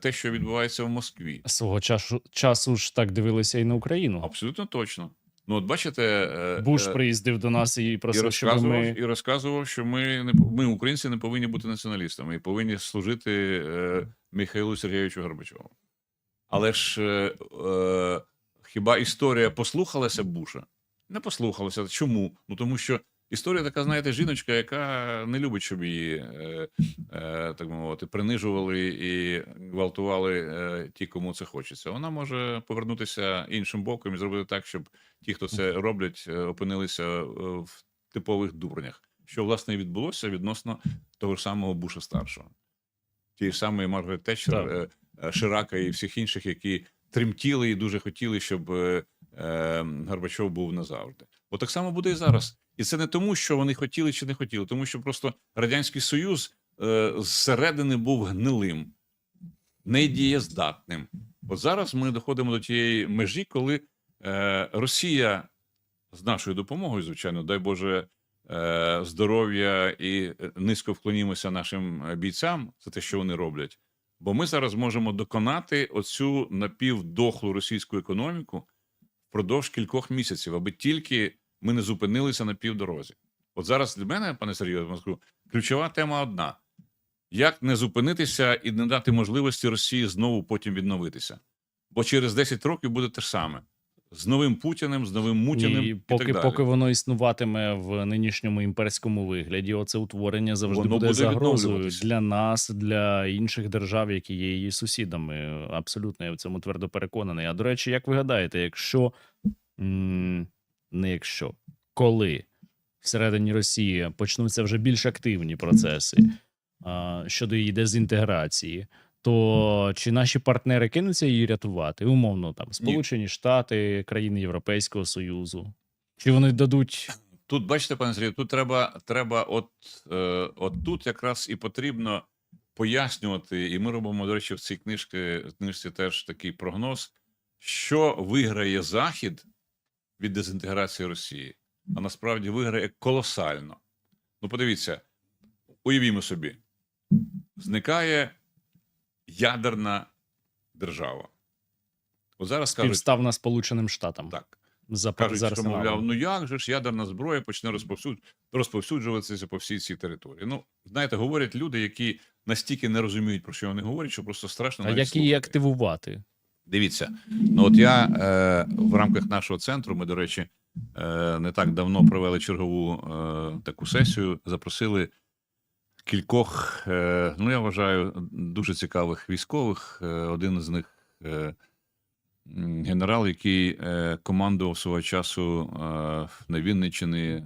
те, що відбувається в Москві? Свого часу ж так дивилися і на Україну. Абсолютно точно. Ну, от бачите, Буш приїздив до нас і просив, щоб ми... розказував, що ми, українці, не повинні бути націоналістами і повинні служити Михайлу Сергійовичу Горбачову. Але ж хіба історія послухалася Буша? Не послухалася. Чому? Ну, тому що історія така, знаєте, жіночка, яка не любить, щоб її, так би мовити, принижували і гвалтували ті, кому це хочеться. Вона може повернутися іншим боком і зробити так, щоб ті, хто це роблять, опинилися в типових дурнях. Що, власне, і відбулося відносно того ж самого Буша-старшого. Тієї ж самої Маргарет Тетчер, Ширака і всіх інших, які тремтіли і дуже хотіли, щоб Горбачов був назавжди. От так само буде і зараз. І це не тому, що вони хотіли чи не хотіли, тому що просто Радянський Союз зсередини був гнилим, недієздатним. От зараз ми доходимо до тієї межі, коли Росія з нашою допомогою, звичайно, дай Боже здоров'я і низько вклонімося нашим бійцям за те, що вони роблять. Бо ми зараз можемо доконати оцю напівдохлу російську економіку впродовж кількох місяців, аби тільки ми не зупинилися на півдорозі. От зараз для мене, пане Сергію, я вам скажу, ключова тема одна. Як не зупинитися і не дати можливості Росії знову потім відновитися? Бо через 10 років буде те ж саме. З новим Путіним, з новим Мутіним і так далі. Поки воно існуватиме в нинішньому імперському вигляді, оце утворення завжди Воно буде буде загрозою відновлюватися. для нас, для інших держав, які є її сусідами. Абсолютно, я в цьому твердо переконаний. А до речі, як ви гадаєте, коли всередині Росії почнуться вже більш активні процеси щодо її дезінтеграції, то чи наші партнери кинуться її рятувати? Умовно, там, Сполучені Штати, країни Європейського Союзу. Чи вони дадуть... Тут, бачите, пане Сергію, тут треба от тут якраз і потрібно пояснювати, і ми робимо, до речі, в цій книжці теж такий прогноз, що виграє Захід від дезінтеграції Росії, а насправді виграє колосально. Ну, подивіться, уявімо собі, зникає ядерна держава. От зараз кажуть, Співставна Сполученим Штатам. так. За Кажуть, що, мовляв, ну як же ж ядерна зброя почне розповсюджуватися по всій цій території. Ну, знаєте, говорять люди, які настільки не розуміють, про що вони говорять, що просто страшно навіть як її слухати. активувати? Дивіться, ну от я в рамках нашого центру, ми, до речі, не так давно провели чергову таку сесію, запросили кількох, ну я вважаю, дуже цікавих військових. Один з них генерал, який командував свого часу на Вінниччині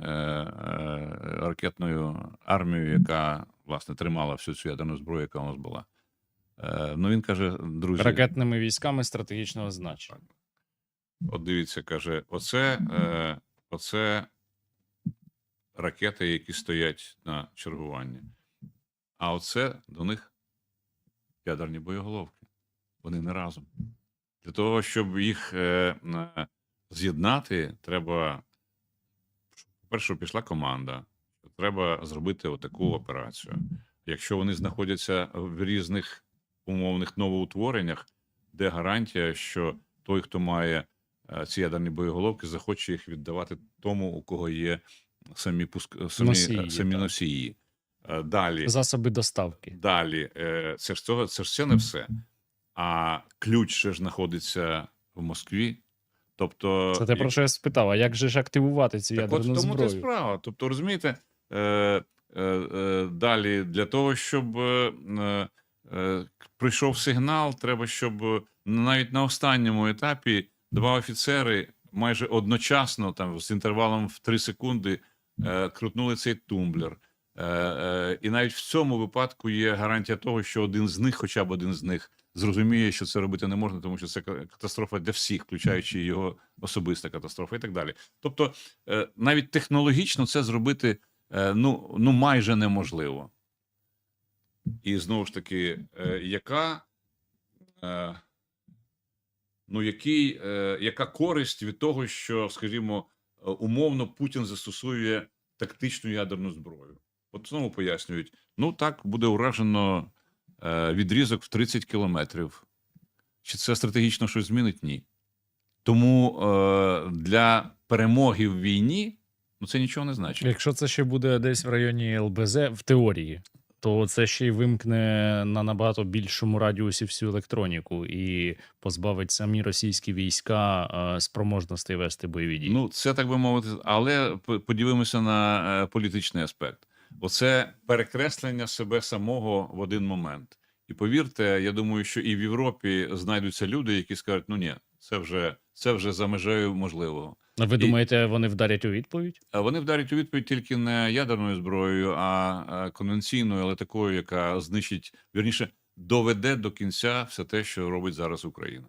ракетною армією, яка, власне, тримала всю цю ядерну зброю, яка у нас була. Ну, він каже, друзі, Ракетними військами стратегічного значення. от дивіться, каже, оце ракети, які стоять на чергуванні. А оце до них ядерні боєголовки. Вони не разом. Для того, щоб їх з'єднати, треба, по-перше, щоб пішла команда. Треба зробити отаку операцію. Якщо вони знаходяться в різних умовних новоутвореннях, де гарантія, що той, хто має ці ядерні боєголовки, захоче їх віддавати тому, у кого є самі носії. Далі, Засоби доставки. Далі, це ж не все. А ключ ще ж знаходиться в Москві. Тобто, Це те, про що я спитав, а як же ж активувати цю ядерну тому зброю? це справа. Тобто, розумієте, далі для того, щоб прийшов сигнал, треба, щоб навіть на останньому етапі два офіцери майже одночасно, там з інтервалом в 3 секунди, крутнули цей тумблер. І навіть в цьому випадку є гарантія того, що один з них, хоча б один з них, зрозуміє, що це робити не можна, тому що це катастрофа для всіх, включаючи його особиста катастрофа і так далі. Тобто, навіть технологічно це зробити ну майже неможливо. І знову ж таки, яка користь від того, що, скажімо, умовно Путін застосує тактичну ядерну зброю? От знову пояснюють, ну так, буде уражено відрізок в 30 кілометрів. Чи це стратегічно щось змінить? Ні. Тому для перемоги в війні це нічого не значить. Якщо це ще буде десь в районі ЛБЗ, в теорії, то це ще й вимкне на набагато більшому радіусі всю електроніку і позбавить самі російські війська спроможностей вести бойові дії. Ну, це так би мовити, але подивимося на політичний аспект. Оце перекреслення себе самого в один момент. І повірте, я думаю, що і в Європі знайдуться люди, які скажуть, ну ні, це вже за межею можливого. А ви думаєте, вони вдарять у відповідь? Вони вдарять у відповідь тільки не ядерною зброєю, а конвенційною, але такою, яка знищить, вірніше, доведе до кінця все те, що робить зараз Україна.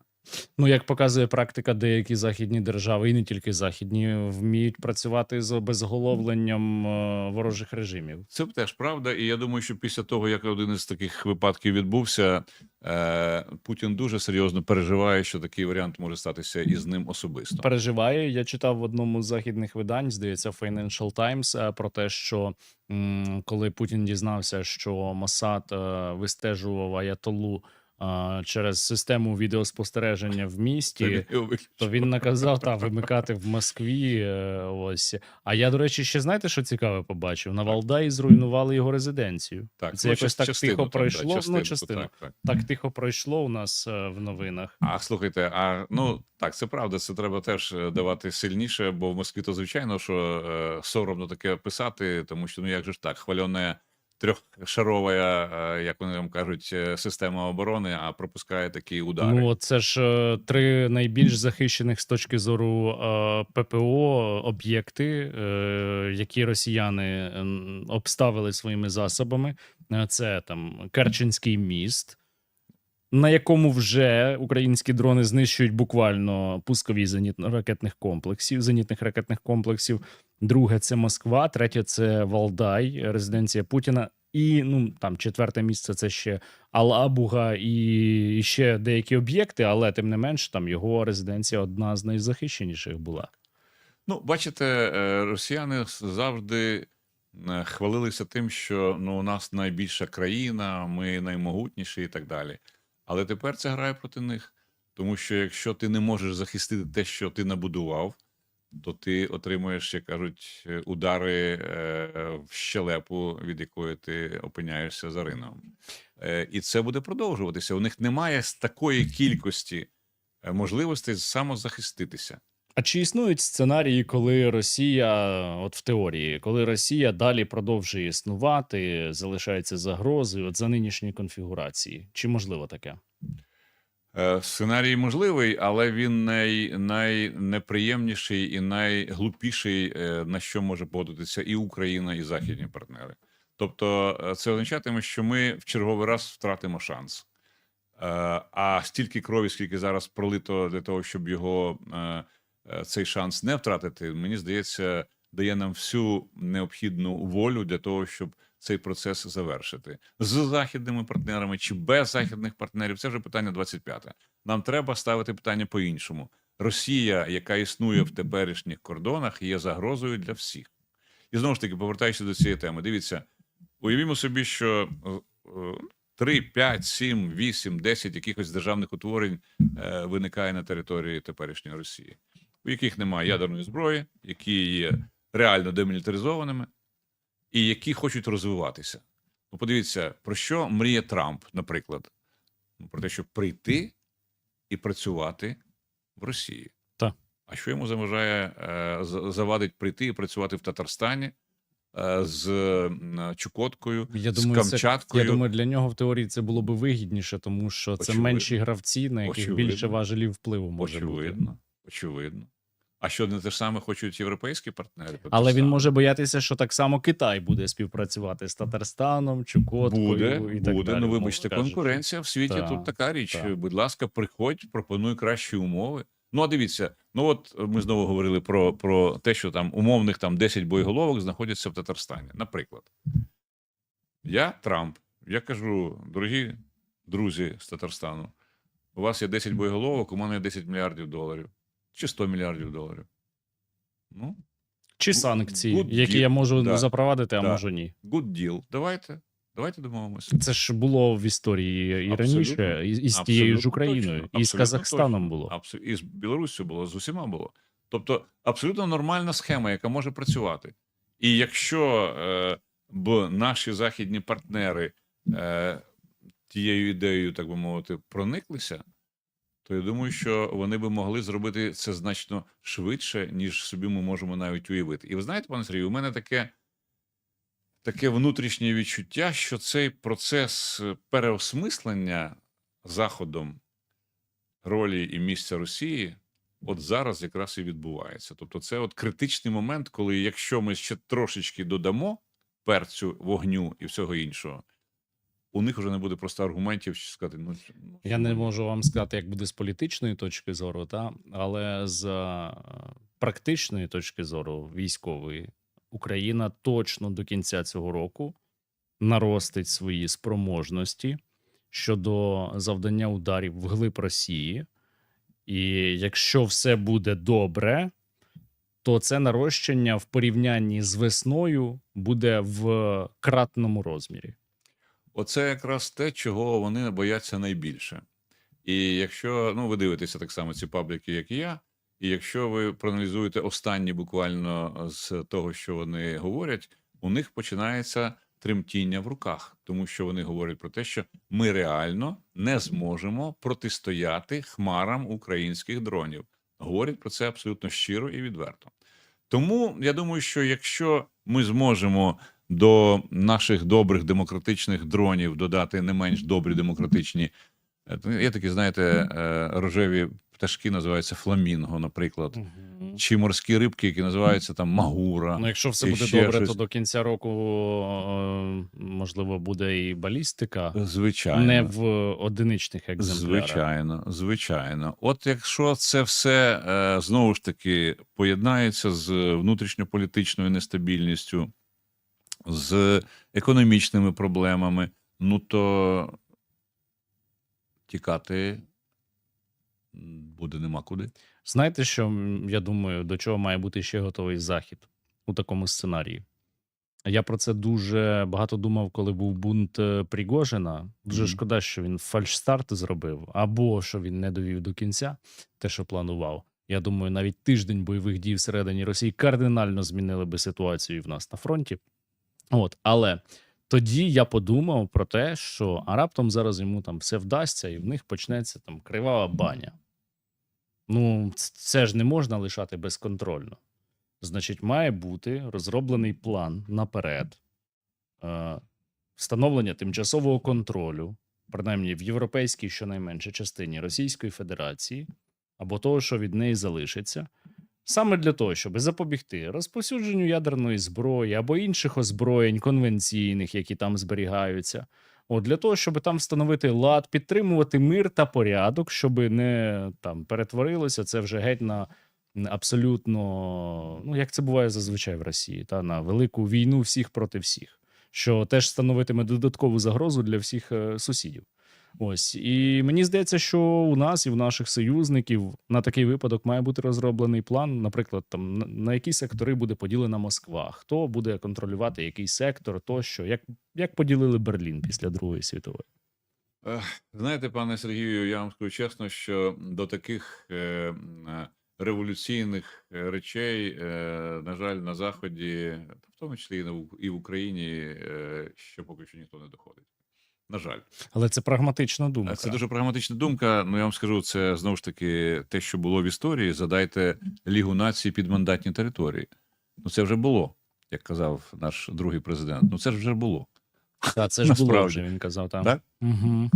Ну, як показує практика, деякі західні держави, і не тільки західні, вміють працювати з обезголовленням ворожих режимів. Це теж правда, і я думаю, що після того, як один із таких випадків відбувся, Путін дуже серйозно переживає, що такий варіант може статися і з ним особисто. Переживає. Я читав в одному з західних видань, здається, Financial Times, про те, що коли Путін дізнався, що Моссад вистежував аятоллу через систему відеоспостереження в місті, то він наказав вимикати в Москві. Ось. А я, до речі, ще знаєте, що цікаве побачив? На Валдаї зруйнували його резиденцію. Так, це якось так тихо пройшло. Частину. Так тихо пройшло у нас в новинах. А слухайте, так, це правда, це треба теж давати сильніше, бо в Москві то звичайно, що соромно таке писати, тому що, ну як же ж так, хвальоне трьохшарова, як вони там кажуть, система оборони, а пропускає такі удари. Ну, це ж 3 найбільш захищених з точки зору ППО об'єкти, які росіяни обставили своїми засобами. Це там Керченський міст, на якому вже українські дрони знищують буквально пускові зенітних ракетних комплексів. Друге – це Москва, третє – це Валдай, резиденція Путіна. І, там 4-те місце – це ще Алабуга і ще деякі об'єкти, але, тим не менш, там його резиденція одна з найзахищеніших була. Ну, бачите, росіяни завжди хвалилися тим, що у нас найбільша країна, ми наймогутніші і так далі. Але тепер це грає проти них. Тому що якщо ти не можеш захистити те, що ти набудував, то ти отримуєш, як кажуть, удари в щелепу, від якої ти опиняєшся за рином. І це буде продовжуватися. У них немає такої кількості можливостей самозахиститися. А чи існують сценарії, коли Росія, от в теорії, коли Росія далі продовжує існувати, залишається загрозою от за нинішньої конфігурації? Чи можливо таке? Сценарій можливий, але він найнеприємніший і найглупіший, на що може погодитися і Україна, і західні партнери. Тобто, це означатиме, що ми в черговий раз втратимо шанс. А стільки крові, скільки зараз пролито для того, щоб цей шанс не втратити, мені здається, дає нам всю необхідну волю для того, щоб цей процес завершити. З західними партнерами чи без західних партнерів, це вже питання 25-те. Нам треба ставити питання по-іншому. Росія, яка існує в теперішніх кордонах, є загрозою для всіх. І знову ж таки, повертаючись до цієї теми, дивіться, уявімо собі, що 3, 5, 7, 8, 10 якихось державних утворень виникає на території теперішньої Росії, у яких немає ядерної зброї, які є реально демілітаризованими і які хочуть розвиватися. Ну, подивіться, про що мріє Трамп, наприклад? Про те, щоб прийти і працювати в Росії. Так. А що йому завадить прийти і працювати в Татарстані, з Чукоткою, з Камчаткою? Я думаю, для нього в теорії це було би вигідніше, тому що це менші гравці, на яких більше важелів впливу може бути. Очевидно. А що не те ж саме хочуть європейські партнери? Але він може боятися, що так само Китай буде співпрацювати з Татарстаном, Чукоткою і так буде. далі. Ну, вибачте, конкуренція в світі тут така річ. Будь ласка, приходь, пропонуй кращі умови. Ну, а дивіться, ну от ми знову говорили про те, що там умовних 10 боєголовок знаходяться в Татарстані. Наприклад, я Трамп, я кажу, дорогі друзі з Татарстану, у вас є 10 боєголовок, у мене є 10 мільярдів доларів. Чи 100 мільярдів доларів. Ну, чи санкції, які я можу запровадити, а можу ні. Good deal. Давайте домовимося. Це ж було в історії і раніше, і з тією ж Україною, точно, і з Казахстаном точно. Було. І з Білоруссю було, з усіма було. Тобто, абсолютно нормальна схема, яка може працювати. І якщо б наші західні партнери тією ідеєю, так би мовити, прониклися, то я думаю, що вони би могли зробити це значно швидше, ніж собі ми можемо навіть уявити. І ви знаєте, пане Сергію, у мене таке внутрішнє відчуття, що цей процес переосмислення Заходом ролі і місця Росії от зараз якраз і відбувається. Тобто це от критичний момент, коли якщо ми ще трошечки додамо перцю, вогню і всього іншого, у них вже не буде просто аргументів сказати, я не можу вам сказати, як буде з політичної точки зору, але з практичної точки зору військової Україна точно до кінця цього року наростить свої спроможності щодо завдання ударів вглиб Росії. І якщо все буде добре, то це нарощення в порівнянні з весною буде в кратному розмірі. Оце якраз те, чого вони бояться найбільше. І якщо, ви дивитеся так само ці пабліки, як і я, і якщо ви проаналізуєте останні буквально з того, що вони говорять, у них починається тремтіння в руках, тому що вони говорять про те, що ми реально не зможемо протистояти хмарам українських дронів. Говорять про це абсолютно щиро і відверто. Тому я думаю, що якщо ми зможемо до наших добрих демократичних дронів додати не менш добрі демократичні, є такі, знаєте, рожеві пташки, називаються фламінго, наприклад, чи морські рибки, які називаються там магура. Ну, якщо все буде добре, то до кінця року, можливо, буде і балістика. Звичайно. Не в одиничних екземплярах. Звичайно. От якщо це все, знову ж таки, поєднається з внутрішньополітичною нестабільністю, з економічними проблемами, то тікати буде нема куди. Знаєте, що, я думаю, до чого має бути ще готовий Захід у такому сценарії? Я про це дуже багато думав, коли був бунт Пригожина. Дуже шкода, що він фальшстарт зробив, або що він не довів до кінця те, що планував. Я думаю, навіть тиждень бойових дій всередині Росії кардинально змінили би ситуацію в нас на фронті. Але тоді я подумав про те, що раптом зараз йому там все вдасться, і в них почнеться там кривава баня. Ну, це ж не можна лишати безконтрольно. Значить, має бути розроблений план наперед, встановлення тимчасового контролю, принаймні в європейській, щонайменше, частині Російської Федерації, або того, що від неї залишиться, саме для того, щоб запобігти розповсюдженню ядерної зброї або інших озброєнь конвенційних, які там зберігаються. От для того, щоб там встановити лад, підтримувати мир та порядок, щоб не там перетворилося це вже геть на абсолютно, ну як це буває зазвичай в Росії, та на велику війну всіх проти всіх, що теж становитиме додаткову загрозу для всіх сусідів. Ось і мені здається, що у нас і в наших союзників на такий випадок має бути розроблений план. Наприклад, там на які сектори буде поділена Москва, хто буде контролювати який сектор, тощо, як поділили Берлін після Другої світової. Знаєте, пане Сергію, я вам скажу чесно, що до таких революційних речей, на жаль, на Заході, в тому числі і в Україні, ще поки що ніхто не доходить. На жаль. Але це прагматична думка. Це дуже прагматична думка. Ну, я вам скажу, це знову ж таки те, що було в історії. Задайте Лігу націй підмандатні території. Ну, це вже було, як казав наш другий президент. Ну, це ж вже було. Так, це ж було вже, він казав. Так? Угу.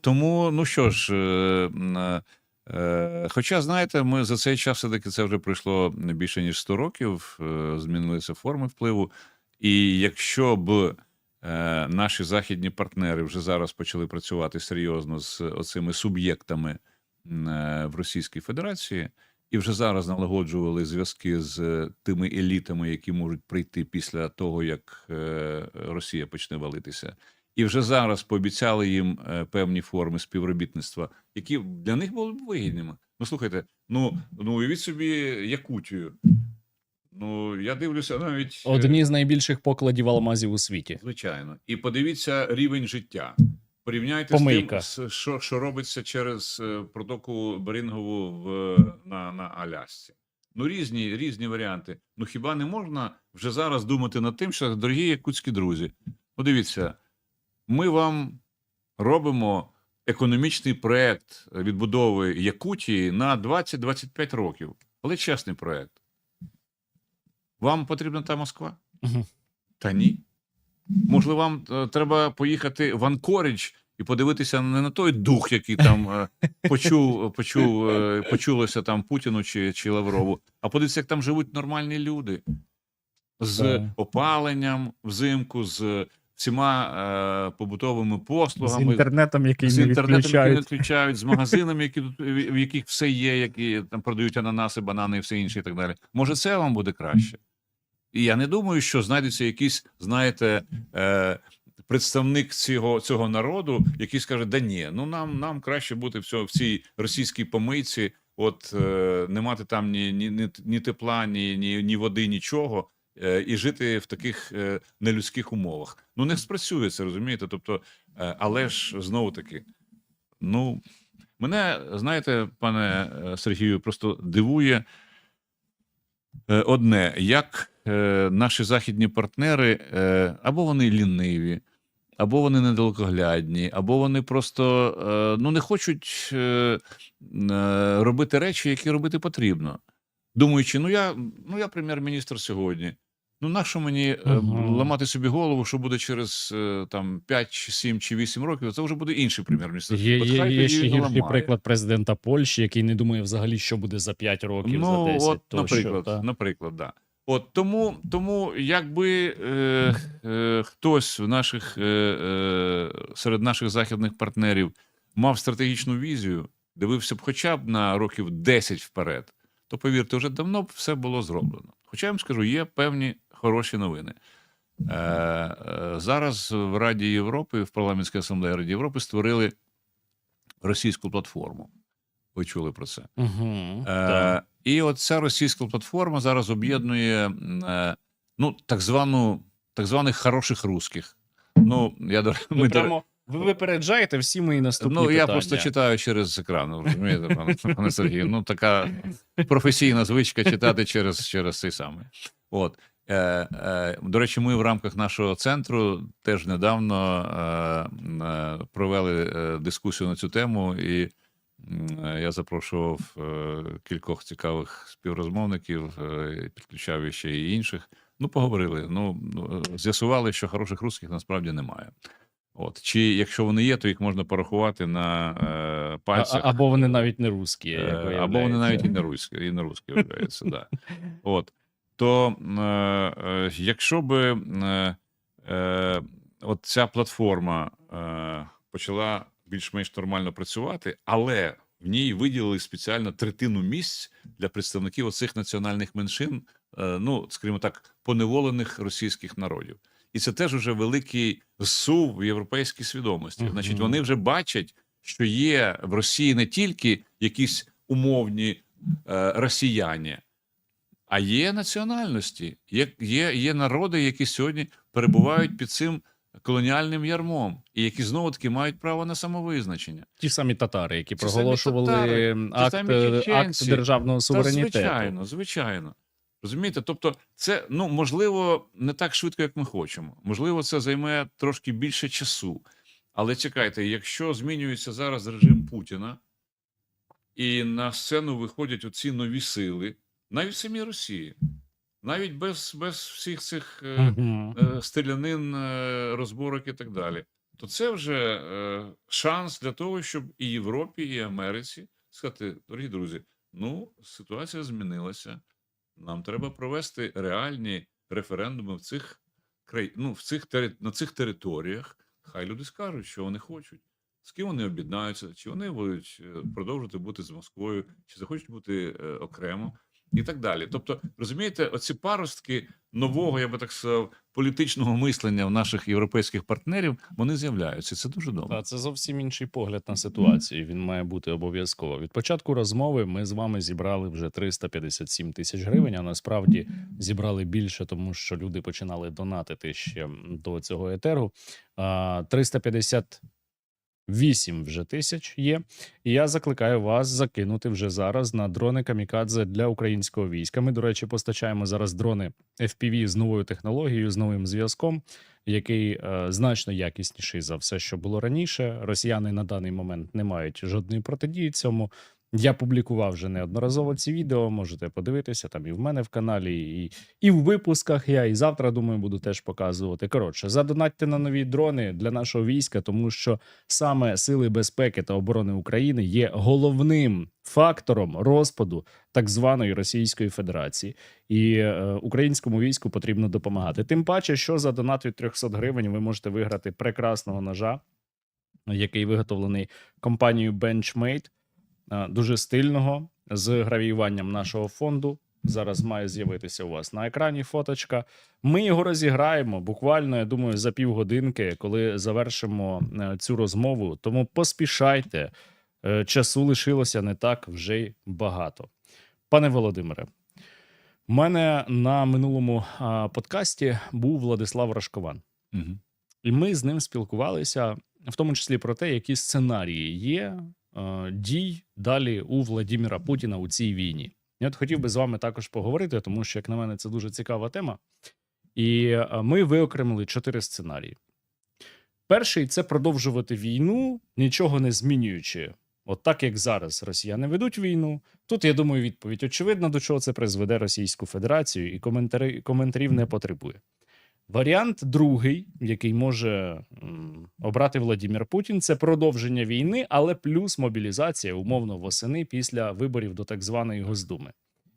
Тому, ну що ж, хоча, знаєте, ми за цей час все-таки це вже пройшло більше, ніж 100 років, змінилися форми впливу. І якщо б наші західні партнери вже зараз почали працювати серйозно з оцими суб'єктами в Російській Федерації і вже зараз налагоджували зв'язки з тими елітами, які можуть прийти після того, як Росія почне валитися, і вже зараз пообіцяли їм певні форми співробітництва, які для них були б вигідними. Ну, слухайте, ну уявіть собі Якутію. Ну, я дивлюся навіть... Одні з найбільших покладів алмазів у світі. Звичайно. І подивіться рівень життя. Порівняйте Помийка. з тим, що робиться через протоку Берингову на Алясці. Ну, різні варіанти. Ну, хіба не можна вже зараз думати над тим, що, дорогі якутські друзі, подивіться, ми вам робимо економічний проєкт відбудови Якутії на 20-25 років. Але чесний проєкт. Вам потрібна та Москва? Угу. Та ні. Можливо, вам треба поїхати в Анкорідж і подивитися не на той дух, який там почулося там Путіну чи Лаврову, а подивитися, як там живуть нормальні люди. З опаленням взимку, з всіма побутовими послугами. З інтернетом, який не відключають, з магазинами, в яких все є, які там продають ананаси, банани і все інше і так далі. Може, це вам буде краще? І я не думаю, що знайдеться якийсь, знаєте, представник цього народу, який скаже, да ні, ну нам краще бути в цій російській помийці, от не мати там ні тепла, ні води, нічого, і жити в таких нелюдських умовах. Ну, не спрацює це, розумієте? Тобто, але ж, знову-таки, ну, мене, знаєте, пане Сергію, просто дивує одне, як наші західні партнери, або вони ліниві, або вони недалекоглядні, або вони просто ну, не хочуть робити речі, які робити потрібно. Думаючи, ну я прем'єр-міністр сьогодні, ну нащо мені ламати собі голову, що буде через там 5, 7 чи 8 років, це вже буде інший прем'єр-міністр. Є ще гірший приклад президента Польщі, який не думає взагалі, що буде за 5 років, ну, за 10. От, наприклад, да. От тому якби хтось в наших, серед наших західних партнерів мав стратегічну візію, дивився б хоча б на років 10 вперед, то, повірте, вже давно б все було зроблено. Хоча я вам скажу, є певні хороші новини. Зараз в Раді Європи, в Парламентській асамблеї Ради Європи створили російську платформу. Ви чули про це? І от ця російська платформа зараз об'єднує ну, так званих хороших русських. Ну, ви випереджаєте всі мої наступні питання. Ну, я просто читаю через екран, розумієте, пане Сергію. Ну, така професійна звичка читати через цей самий. От. До речі, ми в рамках нашого центру теж недавно провели дискусію на цю тему і Я запрошував кількох цікавих співрозмовників, підключав ще й інших. Ну, поговорили. З'ясували, що хороших русських насправді немає. От. Чи якщо вони є, то їх можна порахувати на пальцях. Або вони навіть не русські, як виявляється. Або вони навіть і не русські виявляються, да. От. То якщо би от ця платформа почала більш-менш нормально працювати, але в ній виділили спеціально третину місць для представників оцих національних меншин, скажімо так, поневолених російських народів. І це теж уже великий зсув в європейській свідомості. Значить, вони вже бачать, що є в Росії не тільки якісь умовні росіяни, а є національності, є народи, які сьогодні перебувають під цим колоніальним ярмом, і які знову-таки мають право на самовизначення. Ті самі татари, які Ті проголошували татари, акт державного суверенітету. Звичайно. Розумієте? Тобто це, можливо, не так швидко, як ми хочемо. Можливо, це займе трошки більше часу. Але чекайте, якщо змінюється зараз режим Путіна, і на сцену виходять оці нові сили, навіть в самій Росії, навіть без всіх цих стрілянин, розборок і так далі, то це вже шанс для того, щоб і Європі, і Америці сказати: дорогі друзі, ситуація змінилася, нам треба провести реальні референдуми на цих територіях. Хай люди скажуть, що вони хочуть, з ким вони об'єднаються, чи вони будуть продовжувати бути з Москвою, чи захочуть бути окремо, і так далі. Тобто, розумієте, оці паростки нового, я би так сказав, політичного мислення в наших європейських партнерів, вони з'являються. Це дуже добре. Це зовсім інший погляд на ситуацію. Він має бути обов'язково. Від початку розмови ми з вами зібрали вже 357 тисяч гривень, а насправді зібрали більше, тому що люди починали донатити ще до цього етеру. 358 вже тисяч є. І я закликаю вас закинути вже зараз на дрони камікадзе для українського війська. Ми, до речі, постачаємо зараз дрони FPV з новою технологією, з новим зв'язком, який значно якісніший за все, що було раніше. Росіяни на даний момент не мають жодної протидії цьому. Я публікував вже неодноразово ці відео, можете подивитися, там і в мене в каналі, і в випусках я, і завтра, думаю, буду теж показувати. Коротше, задонатьте на нові дрони для нашого війська, тому що саме Сили безпеки та оборони України є головним фактором розпаду так званої Російської Федерації. І українському війську потрібно допомагати. Тим паче, що за донат від 300 гривень ви можете виграти прекрасного ножа, який виготовлений компанією Benchmade, дуже стильного, з гравіюванням нашого фонду. Зараз має з'явитися у вас на екрані фоточка. Ми його розіграємо буквально, я думаю, за півгодинки, коли завершимо цю розмову. Тому поспішайте, часу лишилося не так вже й багато. Пане Володимире, у мене на минулому подкасті був Владислав Рашкован. І ми з ним спілкувалися, в тому числі про те, які сценарії є дій далі у Владимира Путіна у цій війні. Я хотів би з вами також поговорити, тому що, як на мене, це дуже цікава тема. І ми виокремили 4 сценарії. Перший – це продовжувати війну, нічого не змінюючи. От так, як зараз росіяни ведуть війну. Тут, я думаю, відповідь очевидна, до чого це призведе Російську Федерацію, і коментарів не потребує. Варіант другий, який може обрати Владимир Путін, це продовження війни, але плюс мобілізація, умовно, восени після виборів до так званої Госдуми.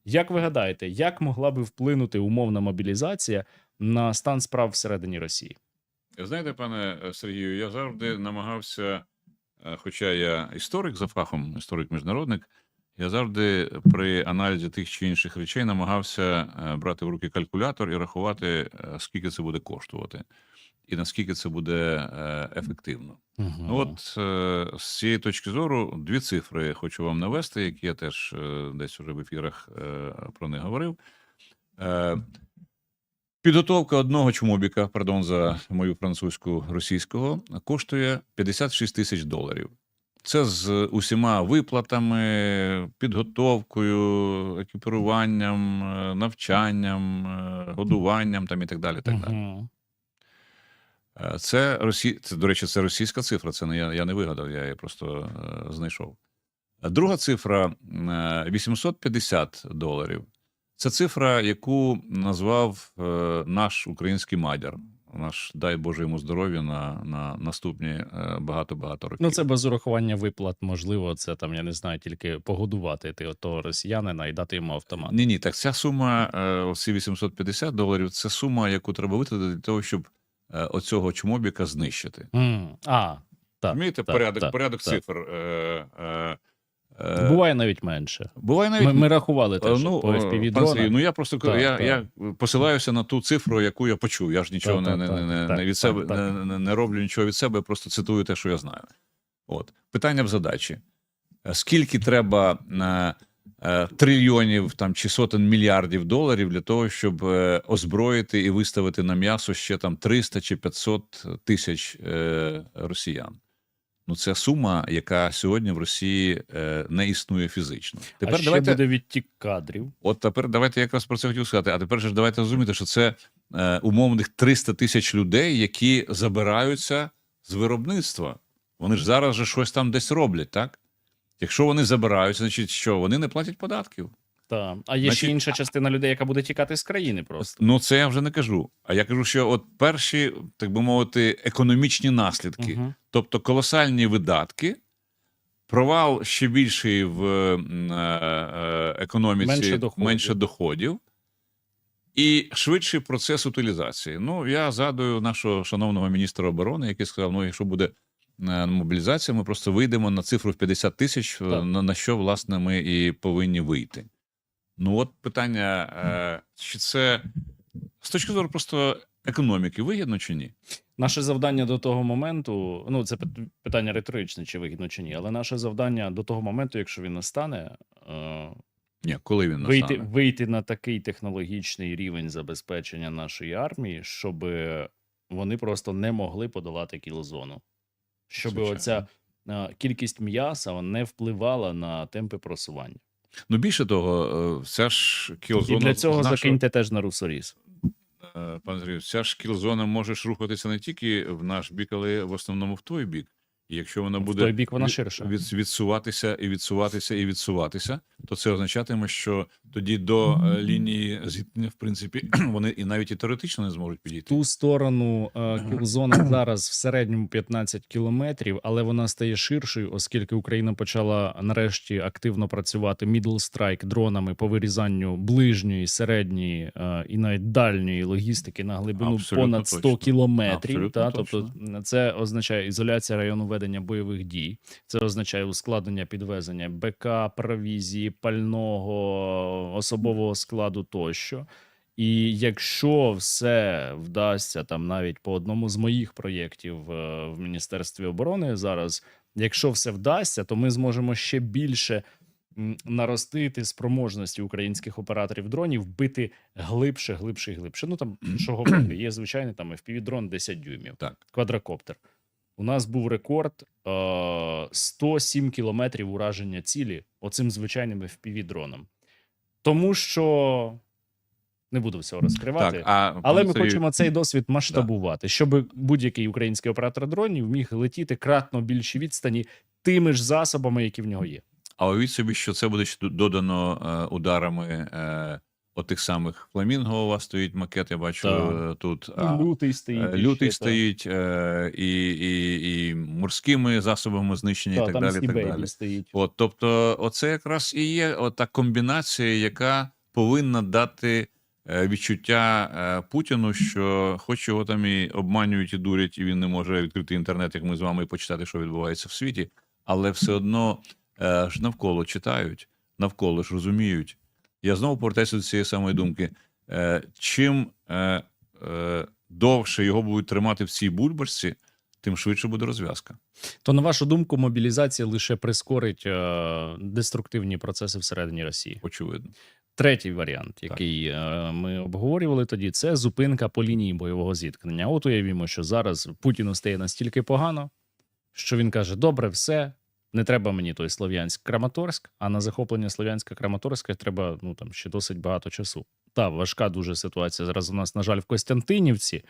Як ви гадаєте, як могла би вплинути умовна мобілізація на стан справ всередині Росії? Знаєте, пане Сергію, я завжди намагався, хоча я історик за фахом, історик-міжнародник, я завжди при аналізі тих чи інших речей намагався брати в руки калькулятор і рахувати, скільки це буде коштувати і наскільки це буде ефективно. От з цієї точки зору 2 цифри хочу вам навести, які я теж десь уже в ефірах про них говорив. Підготовка одного чмобіка, пардон за мою французьку російського, коштує $56 тисяч. Це з усіма виплатами, підготовкою, екіпіруванням, навчанням, годуванням там і так далі. Так далі. Це, до речі, це російська цифра, це не я не вигадав, я її просто знайшов. Друга цифра $850. Це цифра, яку назвав наш український мадяр. Наш, дай Боже йому здоров'я на наступні багато-багато років. Ну, це без урахування виплат, можливо, це там, я не знаю, тільки погодувати того росіянина і дати йому автомат. Ні, так ця сума, оці $850, це сума, яку треба витратити для того, щоб оцього чмобіка знищити. Так. Розумієте, порядок цифр. Буває навіть менше. Буває навіть... Ми рахували теж по пан FPV-дронах. Сергій, я просто я посилаюся на ту цифру, яку я почув. Я ж нічого не від себе не роблю нічого від себе, я просто цитую те, що я знаю. От. Питання в задачі. Скільки треба трильйонів там, чи сотень мільярдів доларів для того, щоб озброїти і виставити на м'ясо ще там 300 чи 500 тисяч росіян? Ну, це сума, яка сьогодні в Росії не існує фізично. Тепер давайте... буде відтік кадрів. От тепер давайте якраз про це хотів сказати. А тепер же давайте розуміти, що це умовних 300 тисяч людей, які забираються з виробництва. Вони ж зараз же щось там десь роблять, так? Якщо вони забираються, значить що? Вони не платять податків. Так. А є ще інша частина людей, яка буде тікати з країни просто. Ну, це я вже не кажу. А я кажу, що от перші, так би мовити, економічні наслідки. Тобто колосальні видатки, провал ще більший в економіці, менше доходів і швидший процес утилізації. Ну, я згадую нашого шановного міністра оборони, який сказав, ну, якщо буде мобілізація, ми просто вийдемо на цифру в 50 тисяч, на що, власне, ми і повинні вийти. Ну, от питання, чи це з точки зору просто економіки вигідно чи ні? Наше завдання до того моменту, ну, це питання риторичне, чи вигідно, чи ні, але наше завдання до того моменту, якщо він настане, коли він настане? Вийти на такий технологічний рівень забезпечення нашої армії, щоб вони просто не могли подолати кілзону. Щоб оця кількість м'яса не впливала на темпи просування. Ну, більше того, ця ж кілзона... І для цього закиньте теж на русоріз. Пане Сергію, ця ж кілзона може рухатися не тільки в наш бік, але в основному в той бік. І якщо вона буде в той бік вона ширша. Відсуватися, то це означатиме, що тоді до лінії зіткнення, в принципі, вони і навіть і теоретично не зможуть підійти. Ту сторону кілзона зараз в середньому 15 кілометрів, але вона стає ширшою, оскільки Україна почала нарешті активно працювати middle strike дронами по вирізанню ближньої, середньої і навіть дальньої логістики на глибину абсолютно понад 100 кілометрів. Тобто це означає ізоляція району ведення бойових дій. Це означає ускладнення підвезення БК, провізії, пального, особового складу тощо. І якщо все вдасться, там навіть по одному з моїх проєктів в Міністерстві оборони зараз, якщо все вдасться, то ми зможемо ще більше наростити спроможності українських операторів дронів бити глибше. Ну там, що говорити, є звичайний там FPV-дрон 10 дюймів, квадрокоптер. У нас був рекорд 107 кілометрів ураження цілі оцим звичайним FPV-дроном. Тому що, не буду всього розкривати, але ми хочемо цей досвід масштабувати, щоб будь-який український оператор дронів міг летіти кратно більші відстані тими ж засобами, які в нього є. А уявіть собі, що це буде додано ударами отих самих Фламінго. У вас стоїть макет, я бачу тут. Лютий стоїть і морськими засобами знищення і так далі. От, тобто, оце якраз і є ота комбінація, яка повинна дати відчуття Путіну, що хоч його там і обманюють, і дурять, і він не може відкрити інтернет, як ми з вами, і почитати, що відбувається в світі, але все одно ж навколо читають, навколо ж розуміють. Я знову повертаюся до цієї самої думки. Чим довше його будуть тримати в цій бульбашці, тим швидше буде розв'язка. То, на вашу думку, мобілізація лише прискорить деструктивні процеси всередині Росії? Очевидно. Третій варіант, який ми обговорювали тоді, це зупинка по лінії бойового зіткнення. От уявімо, що зараз Путіну стає настільки погано, що він каже, добре, все, Не треба мені той Слов'янськ-Краматорськ, а на захоплення Слов'янська-Краматорська треба ще досить багато часу. Та, важка дуже ситуація зараз у нас, на жаль, в Костянтинівці.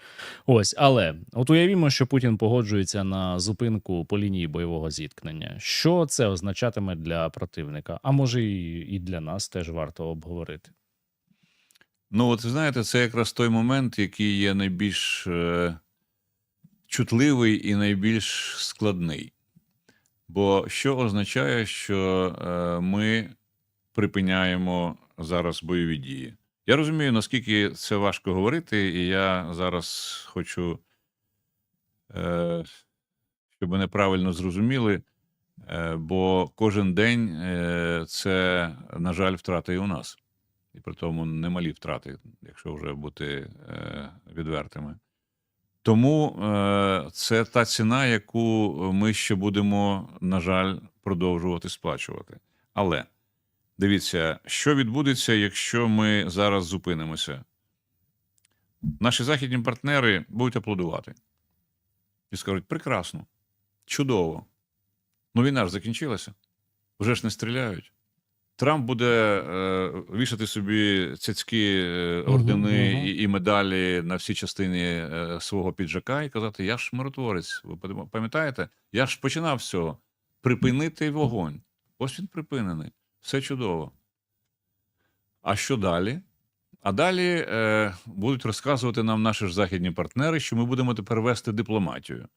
Ось, але от уявімо, що Путін погоджується на зупинку по лінії бойового зіткнення. Що це означатиме для противника? А може і для нас теж варто обговорити. Ну, от ви знаєте, це якраз той момент, який є найбільш чутливий і найбільш складний. Бо що означає, що ми припиняємо зараз бойові дії? Я розумію, наскільки це важко говорити, і я зараз хочу, щоб мене правильно зрозуміли, бо кожен день це, на жаль, втрати і у нас. І при тому немалі втрати, якщо вже бути відвертими. Тому це та ціна, яку ми ще будемо, на жаль, продовжувати сплачувати. Але дивіться, що відбудеться, якщо ми зараз зупинимося. Наші західні партнери будуть аплодувати. І скажуть, прекрасно, чудово. Ну війна ж закінчилася, вже ж не стріляють. Трамп буде вішати собі цяцькі ордени і медалі на всі частини свого піджака і казати, я ж миротворець, ви пам'ятаєте? Я ж починав з цього. Припинити вогонь. Ось він припинений. Все чудово. А що далі? А далі будуть розказувати нам наші ж західні партнери, що ми будемо тепер вести дипломатію.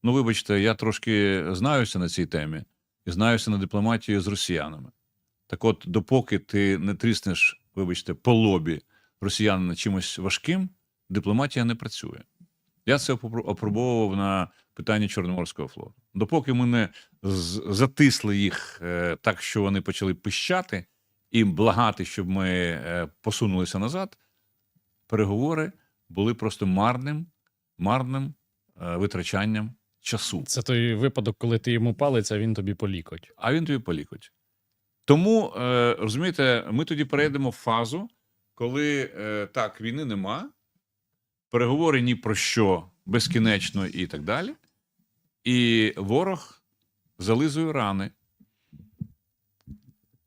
Ну, вибачте, я трошки знаюся на цій темі і знаюся на дипломатію з росіянами. Так от, допоки ти не тріснеш, вибачте, по лобі росіянина чимось важким, дипломатія не працює. Я це опробовував на питанні Чорноморського флоту. Допоки ми не затисли їх так, що вони почали пищати і благати, щоб ми посунулися назад, переговори були просто марним витрачанням часу. Це той випадок, коли ти йому палець, а він тобі по лікоть. А він тобі по лікоть. Тому, розумієте, ми тоді перейдемо в фазу, коли, так, війни нема, переговори ні про що, безкінечно і так далі, і ворог зализує рани.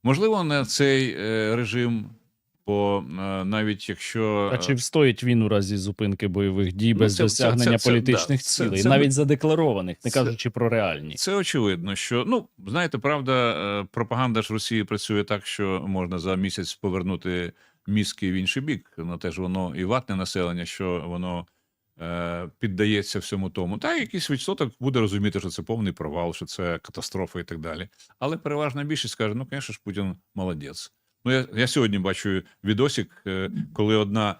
Можливо, не цей режим, бо навіть якщо... А чи встоїть він у разі зупинки бойових дій без досягнення політичних цілей, навіть задекларованих, не кажучи про реальні? Це очевидно, що, ну, знаєте, правда, пропаганда ж Росії працює так, що можна за місяць повернути мізки в інший бік. Ну, теж воно і ватне населення, що воно піддається всьому тому. Та якийсь відсоток буде розуміти, що це повний провал, що це катастрофа і так далі. Але переважна більшість каже, ну, звісно ж, Путін молодець. Ну, я сьогодні бачу відосик, коли одна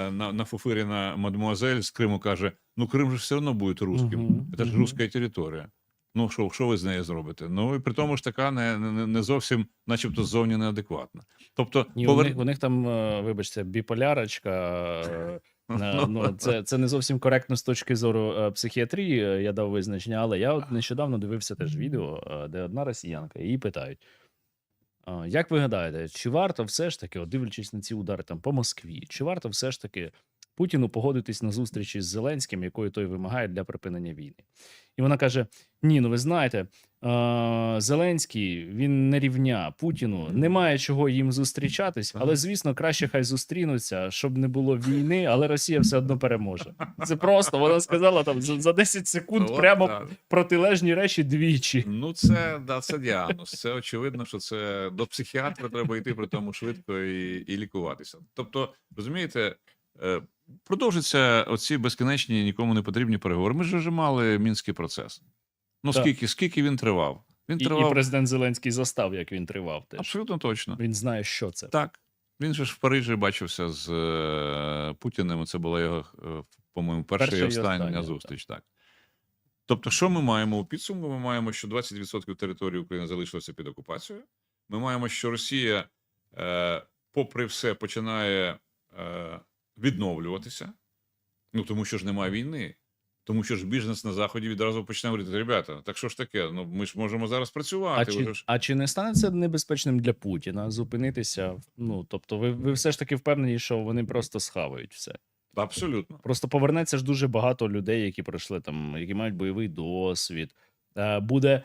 нафуфирена мадемуазель з Криму каже, ну, Крим же все одно буде русским, це ж руська територія. Ну, що ви з нею зробите? Ну, і при тому ж така не зовсім, начебто, ззовні неадекватна. Тобто, у них там, вибачте, біполярочка, ну, це не зовсім коректно з точки зору психіатрії, я дав визначення, але я от нещодавно дивився теж відео, де одна росіянка, її питають, як ви гадаєте, чи варто все ж таки, дивлячись на ці удари там по Москві, чи варто все ж таки Путіну погодитись на зустрічі з Зеленським, якої той вимагає для припинення війни? І вона каже, ні, ну ви знаєте, Зеленський, він не рівня Путіну, немає чого їм зустрічатись, але, звісно, краще хай зустрінуться, щоб не було війни, але Росія все одно переможе. Це просто, вона сказала там за 10 секунд прямо протилежні речі двічі. Ну, це діагноз. Це очевидно, що це до психіатра треба йти при тому швидко і лікуватися. Тобто, розумієте, продовжаться оці безкінечні, нікому не потрібні переговори. Ми ж вже мали Мінський процес. Ну, скільки він тривав? І президент Зеленський застав, як він тривав теж. Абсолютно точно. Він знає, що це. Так. Він же ж в Парижі бачився з Путіним. Це була його, по-моєму, перша і остання зустріч. Так. Тобто, що ми маємо у підсумку? Ми маємо, що 20% території України залишилося під окупацією. Ми маємо, що Росія, попри все, починає відновлюватися. Ну, тому що ж немає війни. Тому що ж бізнес на Заході відразу почне говорити, ребята, так що ж таке, ну ми ж можемо зараз працювати. А чи не стане це небезпечним для Путіна зупинитися? Ну, тобто ви все ж таки впевнені, що вони просто схавають все? Абсолютно. Просто повернеться ж дуже багато людей, які пройшли там, які мають бойовий досвід. Буде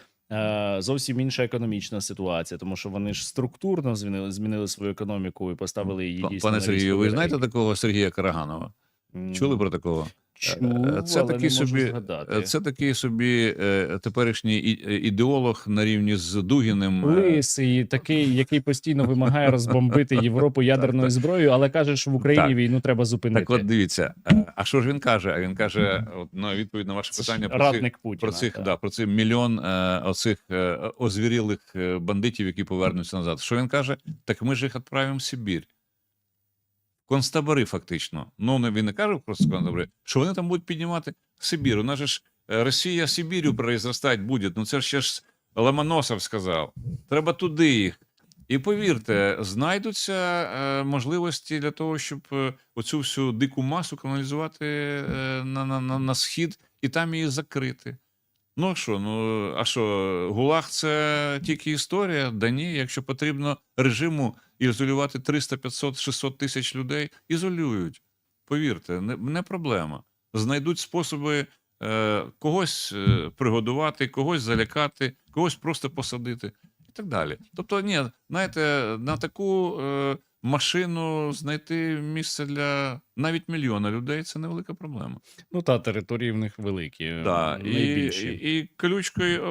зовсім інша економічна ситуація, тому що вони ж структурно змінили свою економіку і поставили її дійсно Пане на Сергію, ви різковий знаєте рейк. такого Сергія Караганова? Чули про такого? Чув, Це але такий не можу собі, згадати. це такий собі теперішній ідеолог на рівні з Дугіним. Лисий, такий, який постійно вимагає розбомбити Європу ядерною зброєю, але каже, що в Україні Так. війну треба зупинити. Так от дивіться, а що ж він каже? А він каже, от, на відповідь на ваше Це ж питання радник Путіна. про цих мільйон оцих озвірілих бандитів, які повернуться назад. Що він каже? Так ми ж їх відправимо в Сибір. Концтабори фактично. Ну, він не каже просто концтабори, що вони там будуть піднімати Сибір. У нас же ж Росія Сибірю произрастати буде. Ну це ж ще ж Ломоносов сказав. Треба туди їх. І повірте, знайдуться можливості для того, щоб оцю всю дику масу каналізувати на схід і там її закрити. Ну а що, ГУЛАГ – це тільки історія? Да ні, якщо потрібно режиму ізолювати 300, 500, 600 тисяч людей, ізолюють. Повірте, не проблема. Знайдуть способи когось пригодувати, когось залякати, когось просто посадити і так далі. Тобто, ні, знаєте, на таку машину знайти місце для навіть мільйона людей – це невелика проблема. Ну та території в них великі, Да, найбільші. і колючкою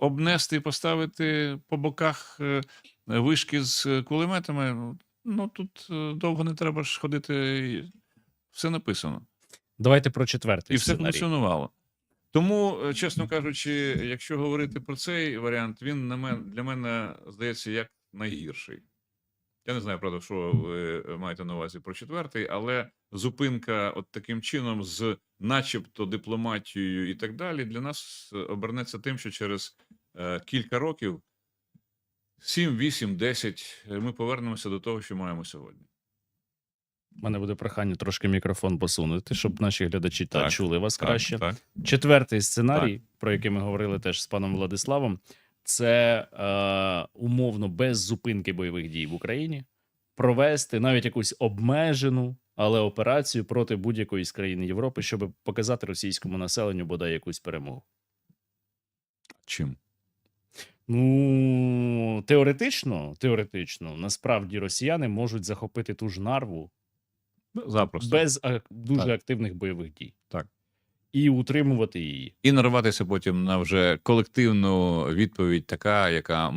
обнести і поставити по боках вишки з кулеметами. Ну тут довго не треба ж ходити. Все написано. Давайте про четвертий І все сценарій. функціонувало. Тому, чесно кажучи, якщо говорити про цей варіант, він для мене здається як найгірший. Я не знаю, правда, що ви маєте на увазі про четвертий, але зупинка от таким чином з начебто дипломатією і так далі для нас обернеться тим, що через кілька років, 7, 8, 10, ми повернемося до того, що маємо сьогодні. У мене буде прохання трошки мікрофон посунути, щоб наші глядачі Так, чули вас краще. Так. Четвертий сценарій, про який ми говорили теж з паном Владиславом, це умовно без зупинки бойових дій в Україні провести навіть якусь обмежену, але операцію проти будь-якої з країн Європи, щоб показати російському населенню бодай якусь перемогу. Чим? Ну, теоретично, насправді росіяни можуть захопити ту ж Нарву Запросто. без дуже Так. активних бойових дій. Так. І утримувати її. І нарватися потім на вже колективну відповідь така, яка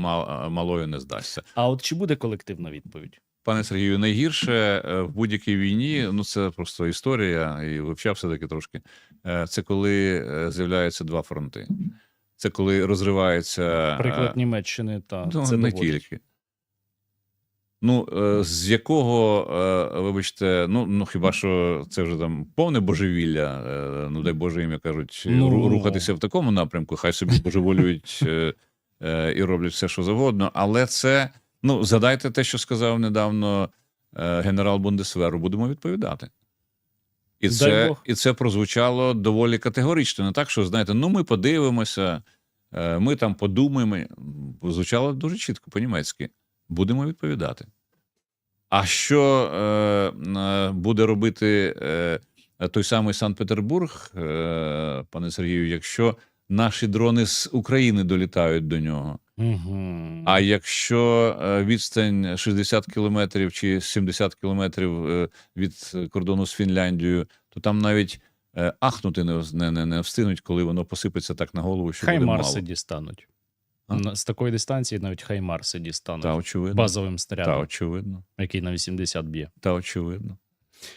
малою не здасться. А от чи буде колективна відповідь? Пане Сергію, найгірше в будь-якій війні, ну це просто історія, і вивчав все-таки трошки, це коли з'являються два фронти. Це коли розривається... Приклад Німеччини, та Ну, це не доводить. тільки. Ну, з якого, вибачте, ну хіба що це вже там повне божевілля, ну дай Боже ім'я кажуть, рухатися в такому напрямку, хай собі божеволюють і роблять все, що завгодно, але це, ну, згадайте те, що сказав недавно генерал Бундесверу, будемо відповідати. І це прозвучало доволі категорично, не так, що, знаєте, ну ми подивимося, ми там подумаємо, звучало дуже чітко по-німецьки. Будемо відповідати. А що буде робити той самий Санкт-Петербург, пане Сергію, якщо наші дрони з України долітають до нього? Угу. А якщо відстань 60 кілометрів чи 70 кілометрів від кордону з Фінляндією, то там навіть ахнути не встигнуть, коли воно посипеться так на голову, що Хай буде мало. Марси дістануть. З такої дистанції навіть хай Марси дістануть. Та, очевидно. Базовим Та, снарядом, очевидно. який на 80 б'є. Та, очевидно.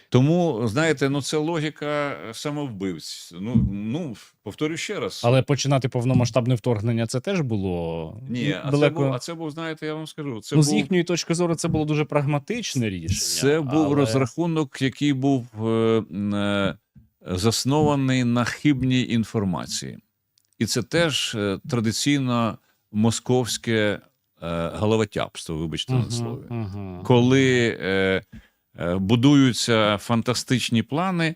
Тому, знаєте, ну це логіка самовбивць. Ну, повторю ще раз. Але починати повномасштабне вторгнення це теж було Ні, далеко. це був, знаєте, я вам скажу, це Ну, був, з їхньої точки зору це було дуже прагматичне рішення. це був розрахунок, який був заснований на хибній інформації. І це теж традиційно московське головотяпство, вибачте на слові. Коли будуються фантастичні плани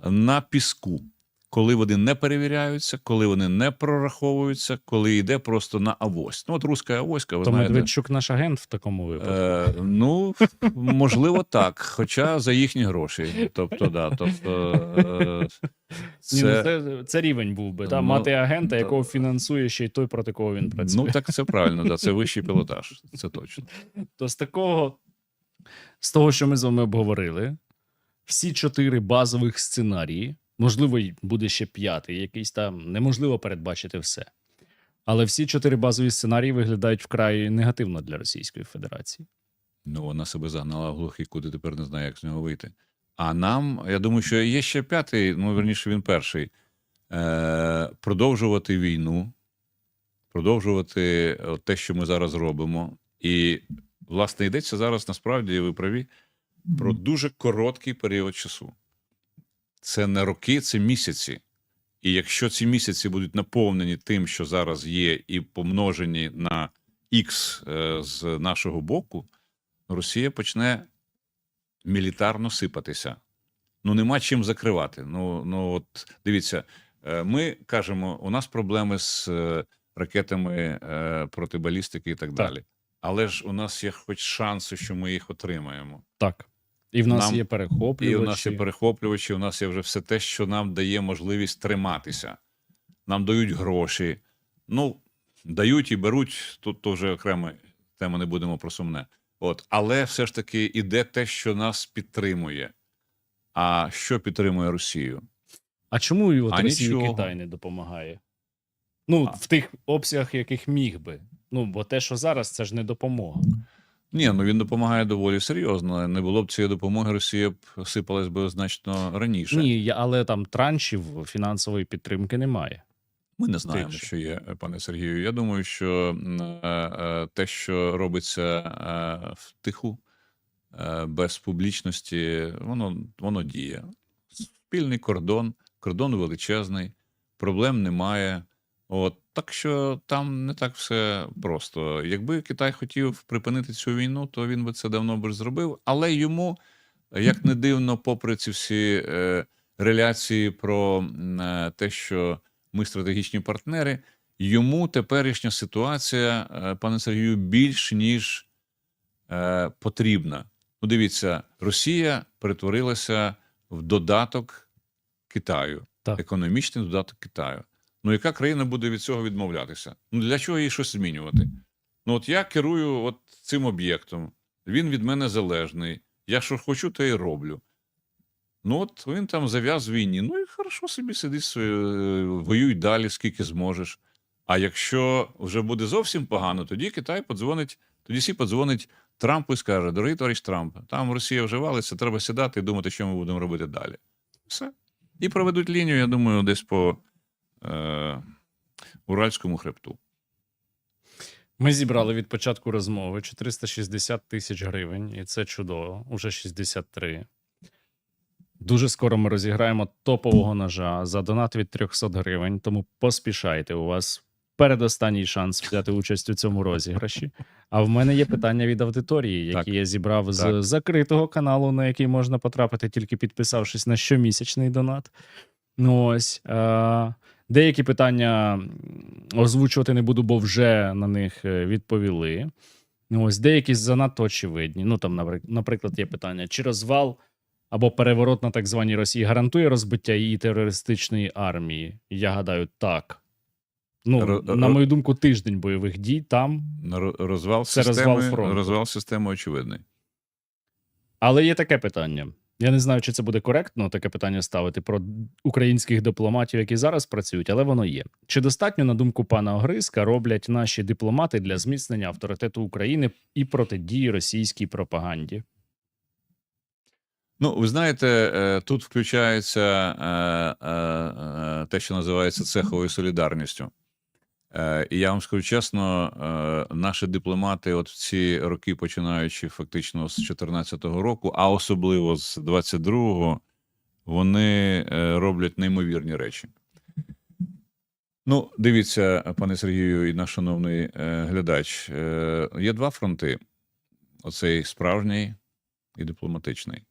на піску. коли вони не перевіряються, коли вони не прораховуються, коли йде просто на авось. Ну, от руська авоська, ви То знаєте. Медведчук наш агент в такому випадку. Ну, можливо, так. Хоча за їхні гроші. Тобто, да. Тобто, Це рівень був би, Ну, мати агента, якого фінансує ще й той, проти кого він працює. ну, так це правильно, да, це вищий пілотаж. Це точно. То з того, що ми з вами обговорили, всі 4 базових сценарії, можливо, й буде ще 5-й, якийсь там, неможливо передбачити все. Але всі 4 базові сценарії виглядають вкрай негативно для Російської Федерації. Ну, вона себе загнала в глухий кут і тепер не знає, як з нього вийти. А нам, я думаю, що є ще 5-й, ну, верніше, він перший. Продовжувати війну, продовжувати те, що ми зараз робимо. І, власне, йдеться зараз, насправді, ви праві, про дуже короткий період часу. Це не роки, це місяці. І якщо ці місяці будуть наповнені тим, що зараз є, і помножені на X з нашого боку, Росія почне мілітарно сипатися. Ну, нема чим закривати. Ну от, дивіться, ми кажемо, у нас проблеми з ракетами проти балістики і так далі. Але ж у нас є хоч шанси, що ми їх отримаємо. Так. І в нас є перехоплювачі. І у нас є перехоплювачі, у нас є вже все те, що нам дає можливість триматися. Нам дають гроші. Ну, дають і беруть, тут то вже окрема тема, не будемо про сумне. От. Але все ж таки іде те, що нас підтримує. А що підтримує Росію? А чому і от Росії нічого. Китай не допомагає? Ну, в тих обсягах, яких міг би. Ну, бо те, що зараз, це ж не допомога. Ні, ну він допомагає доволі серйозно. Не було б цієї допомоги, Росія б сипалась би значно раніше. Ні, але там траншів фінансової підтримки немає. Ми не знаємо, що є, пане Сергію. Я думаю, що те, що робиться втиху, без публічності, воно діє. Спільний кордон величезний, проблем немає. От, так що там не так все просто. Якби Китай хотів припинити цю війну, то він би це давно б зробив. Але йому, як не дивно, попри ці всі реляції про те, що ми стратегічні партнери, йому теперішня ситуація, пане Сергію, більш ніж потрібна. Ну, дивіться, Росія перетворилася в додаток Китаю, Так. економічний додаток Китаю. Ну, яка країна буде від цього відмовлятися? Ну, для чого їй щось змінювати? Ну, от я керую от цим об'єктом, він від мене залежний, я що хочу, те й роблю. Ну, от він там зав'яз війні, ну і хорошо собі сиди, воюй далі, скільки зможеш. А якщо вже буде зовсім погано, тоді Китай подзвонить, тоді Сі подзвонить Трампу і скаже: дорогий товариш Трамп, там Росія вже валиться, треба сідати і думати, що ми будемо робити далі. Все. І проведуть лінію, я думаю, десь по Уральському хребту. Ми зібрали від початку розмови 460 тисяч гривень, і це чудово, уже 63. Дуже скоро ми розіграємо топового ножа за донат від 300 гривень, тому поспішайте, у вас передостанній шанс взяти участь у цьому розіграші. А в мене є питання від аудиторії, які Так. я зібрав з Так. закритого каналу, на який можна потрапити, тільки підписавшись на щомісячний донат. Ну ось, деякі питання озвучувати не буду, бо вже на них відповіли. Ну ось, деякі занадто очевидні. Ну там, наприклад, є питання, чи розвал або переворот на так званій Росії гарантує розбиття її терористичної армії? Я гадаю, так. Ну, на мою думку, тиждень бойових дій там. Розвал Це системи, розвал фронту. розвал системи очевидний. Але є таке питання. Я не знаю, чи це буде коректно таке питання ставити про українських дипломатів, які зараз працюють, але воно є. Чи достатньо, на думку пана Огризка, роблять наші дипломати для зміцнення авторитету України і протидії російській пропаганді? Ну, ви знаєте, тут включається те, що називається цеховою солідарністю. І я вам скажу чесно, наші дипломати от в ці роки, починаючи фактично з 2014 року, а особливо з 22-го, вони роблять неймовірні речі. Ну, дивіться, пане Сергію і наш шановний глядач, є два фронти. Оцей справжній і дипломатичний.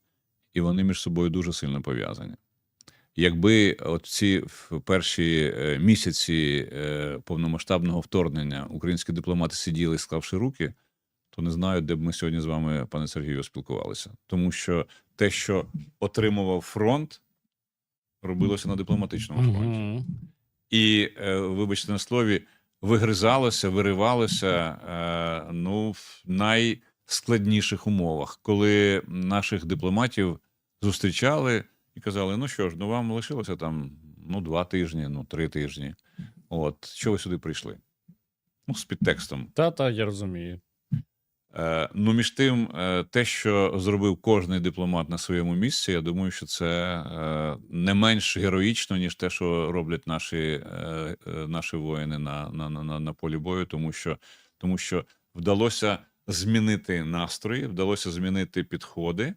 І вони між собою дуже сильно пов'язані. Якби от ці перші місяці повномасштабного вторгнення українські дипломати сиділи, склавши руки, то не знаю, де б ми сьогодні з вами, пане Сергію, спілкувалися. Тому що те, що отримував фронт, робилося на дипломатичному фронті. Мгм. І, вибачте на слові, вигризалося, виривалося в найскладніших умовах, коли наших дипломатів зустрічали і казали: ну що ж, ну вам лишилося там 2 тижні, 3 тижні. От, що ви сюди прийшли? Ну, з підтекстом. Та, я розумію. Між тим, те, що зробив кожний дипломат на своєму місці, я думаю, що це не менш героїчно, ніж те, що роблять наші воїни на полі бою, тому що вдалося змінити настрої, вдалося змінити підходи.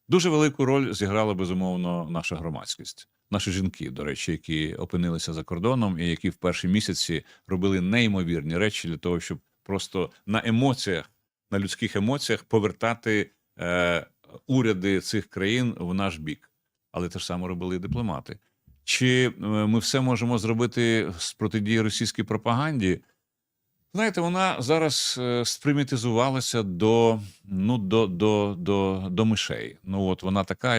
Дуже велику роль зіграла, безумовно, наша громадськість. Наші жінки, до речі, які опинилися за кордоном і які в перші місяці робили неймовірні речі для того, щоб просто на емоціях, на людських емоціях повертати уряди цих країн в наш бік. Але те ж саме робили і дипломати. Чи ми все можемо зробити з протидії російській пропаганді? Знаєте, вона зараз спримітизувалася до мишей. Вона така,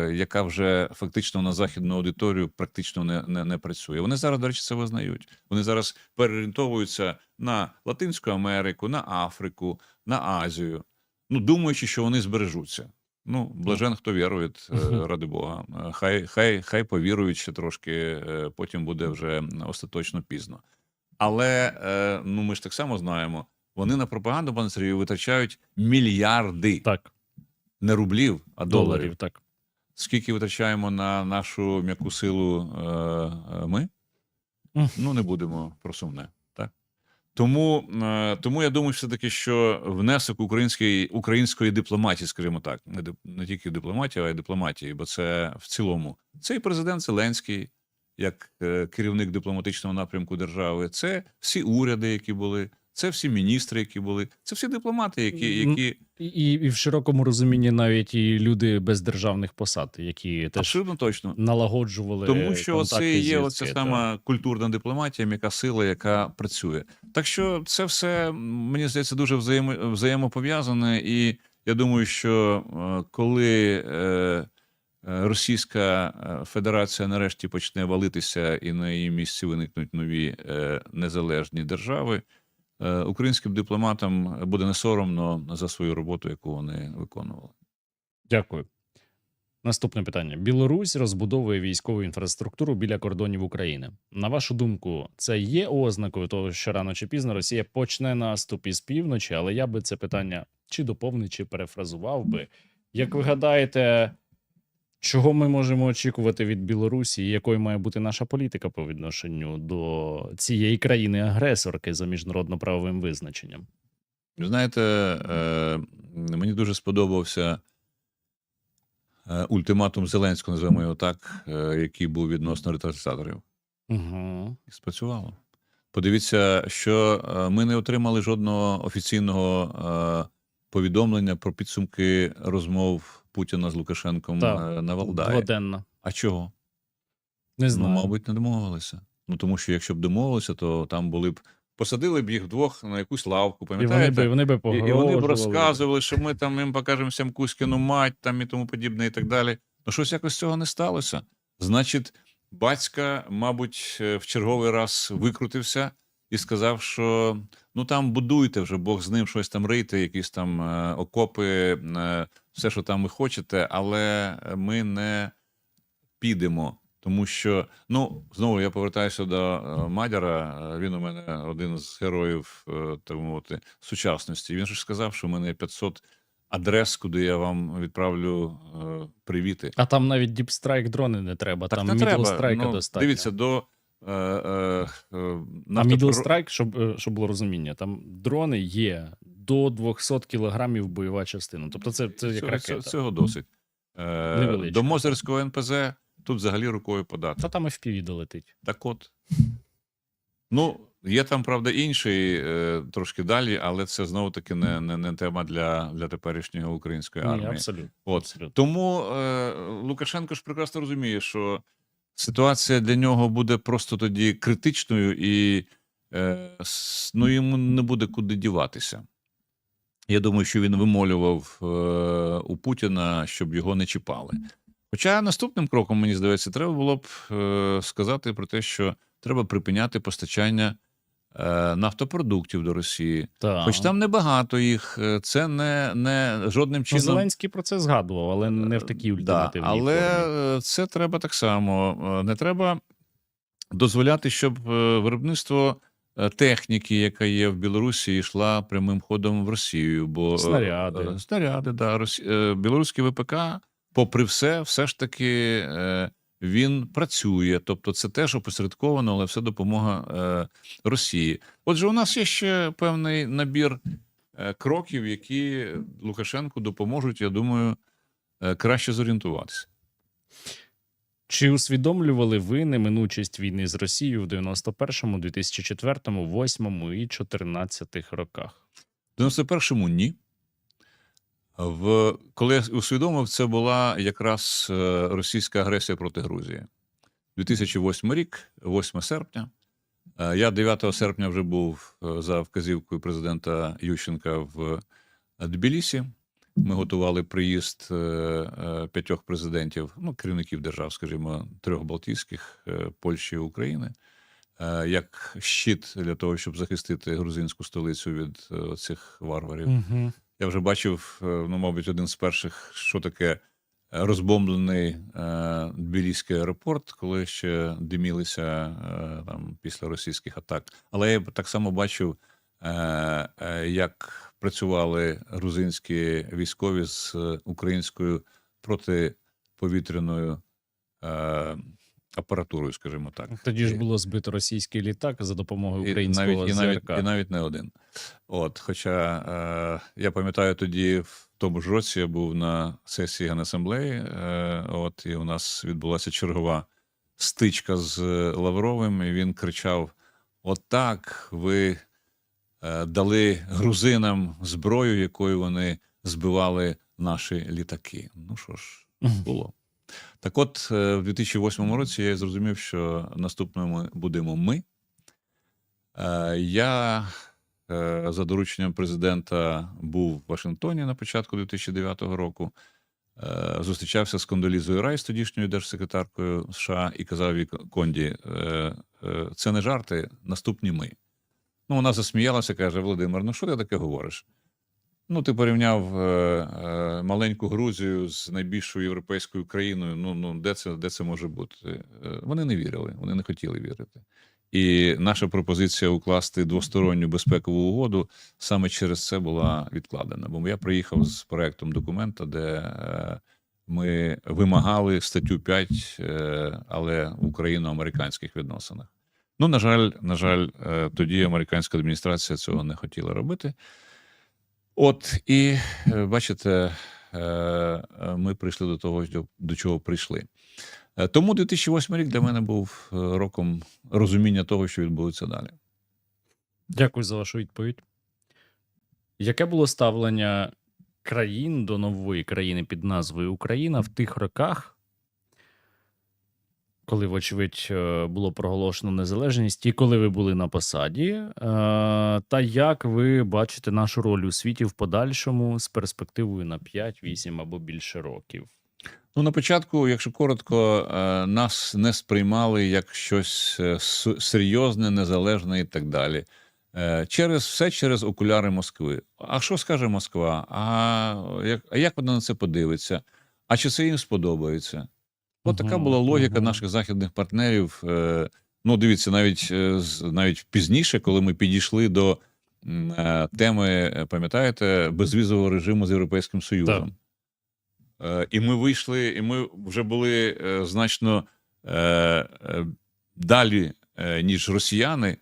яка вже фактично на західну аудиторію практично не працює. Вони зараз, до речі, це визнають. Вони зараз переорієнтовуються на Латинську Америку, на Африку, на Азію, думаючи, що вони збережуться. Блажен, хто вірує, ради Бога. Хай повірують ще трошки, потім буде вже остаточно пізно. Але ми ж так само знаємо, вони на пропаганду, пане Сергію, витрачають мільярди. Так. Не рублів, а доларів. Так. Скільки витрачаємо на нашу м'яку силу ми? Не будемо про сумне. Так? Тому я думаю все-таки, що внесок української дипломатії, скажімо так, не тільки дипломатії, а й дипломатії, бо це в цілому. Це і президент Зеленський, як керівник дипломатичного напрямку держави, це всі уряди, які були, це всі міністри, які були, це всі дипломати, які... І в широкому розумінні навіть і люди без державних посад, які теж абсолютно точно налагоджували тому що контакти, це є зв'язки, оця сама культурна дипломатія, м'яка сила, яка працює. Так що це все, мені здається, дуже взаємопов'язане, і я думаю, що коли Російська Федерація нарешті почне валитися і на її місці виникнуть нові незалежні держави, українським дипломатам буде не соромно за свою роботу, яку вони виконували. Дякую. Наступне питання. Білорусь розбудовує військову інфраструктуру біля кордонів України. На вашу думку, це є ознакою того, що рано чи пізно Росія почне наступ із півночі, але я би це питання чи доповнив, чи перефразував би. Як ви гадаєте, чого ми можемо очікувати від Білорусі і якою має бути наша політика по відношенню до цієї країни-агресорки за міжнародно-правовим визначенням? Ви знаєте, мені дуже сподобався ультиматум Зеленського, називаємо його так, який був відносно ретрансляторів. Угу. І спрацювало. Подивіться, що ми не отримали жодного офіційного повідомлення про підсумки розмов Путіна з Лукашенком на Валдаї. Дводенно. А чого? Не знаю. Мабуть, не домовилися. Тому що якщо б домовилися, то там були б посадили б їх вдвох на якусь лавку, пам'ятаєте? І вони б І вони б розказували, що ми там їм покажемо всім Кузькину мать там і тому подібне і так далі. Щось якось цього не сталося. Значить, батька, мабуть, в черговий раз викрутився і сказав, що там будуйте вже, Бог з ним, щось там рийте, якісь там окопи, все, що там ви хочете, але ми не підемо. Тому що, знову я повертаюся до Мадяра, він у мене один з героїв, так мовити, сучасності. Він ж сказав, що в мене є 500 адрес, куди я вам відправлю привіти. А там навіть діпстрайк дрони не треба, так там не треба. мідлстрайка достатньо. Дивіться, А мідлстрайк, щоб було розуміння, там дрони є до 200 кілограмів бойова частина. Тобто це як ракета. Цього досить. До Мозерського НПЗ тут взагалі рукою подати. Та там FPV долетить. Так от. Є там, правда, інший, трошки далі, але це знову-таки не тема для теперішньої української Ні, армії. абсолютно. От. абсолютно. Тому Лукашенко ж прекрасно розуміє, що ситуація для нього буде просто тоді критичною і ну, йому не буде куди діватися. Я думаю, що він вимолював у Путіна, щоб його не чіпали. Хоча наступним кроком, мені здається, треба було б сказати про те, що треба припиняти постачання нафтопродуктів до Росії. Так. Хоч там небагато їх, це не жодним Ну, чином. Зеленський про це згадував, але не в такій ультимативній але формі. це треба так само. Не треба дозволяти, щоб виробництво техніки, яка є в Білорусі, йшла прямим ходом в Росію. Бо Снаряди. Снаряди, да. Білоруський ВПК, попри все ж таки він працює. Тобто це теж опосередковано, але все допомога Росії. Отже, у нас є ще певний набір кроків, які Лукашенку допоможуть, я думаю, краще зорієнтуватися. Чи усвідомлювали ви неминучість війни з Росією в 91-му, 2004-му, 8-му і 14-х роках? В 91-му ні. Коли я усвідомив, це була якраз російська агресія проти Грузії. 2008 рік, 8 серпня. Я 9 серпня вже був за вказівкою президента Ющенка в Тбілісі. Ми готували приїзд 5 президентів, ну, керівників держав, скажімо, 3 балтійських, Польщі і України, як щит для того, щоб захистити грузинську столицю від цих варварів. Угу. Я вже бачив, ну, мабуть, один з перших, що таке розбомблений Тбіліський аеропорт, коли ще димілися там після російських атак. Але я так само бачив, як працювали грузинські військові з українською протиповітряною апаратурою, скажімо так. Тоді ж було збито російський літак за допомогою українського ЗРК. І навіть не один. От, хоча я пам'ятаю, тоді в тому ж році я був на сесії Генасамблеї, от, і у нас відбулася чергова стичка з Лавровим, і він кричав: "Отак ви дали грузинам зброю, якою вони збивали наші літаки". Ну що ж, було. Так от, в 2008 році я зрозумів, що наступними будемо ми. Я за дорученням президента був в Вашингтоні на початку 2009 року. Зустрічався з Кондолізою Райс, тодішньою держсекретаркою США, і казав їй Конді: "Це не жарти, наступні ми". Ну, вона засміялася, каже: "Володимир, ну що ти таке говориш? Ну, ти порівняв маленьку Грузію з найбільшою європейською країною. Ну де це може бути?" Вони не вірили, вони не хотіли вірити. І наша пропозиція укласти двосторонню безпекову угоду саме через це була відкладена. Бо я приїхав з проектом документа, де ми вимагали статтю 5, але в україно-американських відносинах. Ну, на жаль, тоді американська адміністрація цього не хотіла робити. От, і бачите, ми прийшли до того, до чого прийшли. Тому 2008 рік для мене був роком розуміння того, що відбудеться далі. Дякую за вашу відповідь. Яке було ставлення країн до нової країни під назвою Україна в тих роках, коли, вочевидь, було проголошено незалежність, і коли ви були на посаді, та як ви бачите нашу роль у світі в подальшому з перспективою на 5, 8 або більше років? Ну, на початку, якщо коротко, нас не сприймали як щось серйозне, незалежне і так далі. Все через окуляри Москви. А що скаже Москва? А як вона на це подивиться? А чи це їм сподобається? От така була логіка наших західних партнерів. Ну, дивіться, навіть пізніше, коли ми підійшли до теми, пам'ятаєте, безвізового режиму з Європейським Союзом. Так. І ми вийшли, і ми вже були значно далі, ніж росіяни,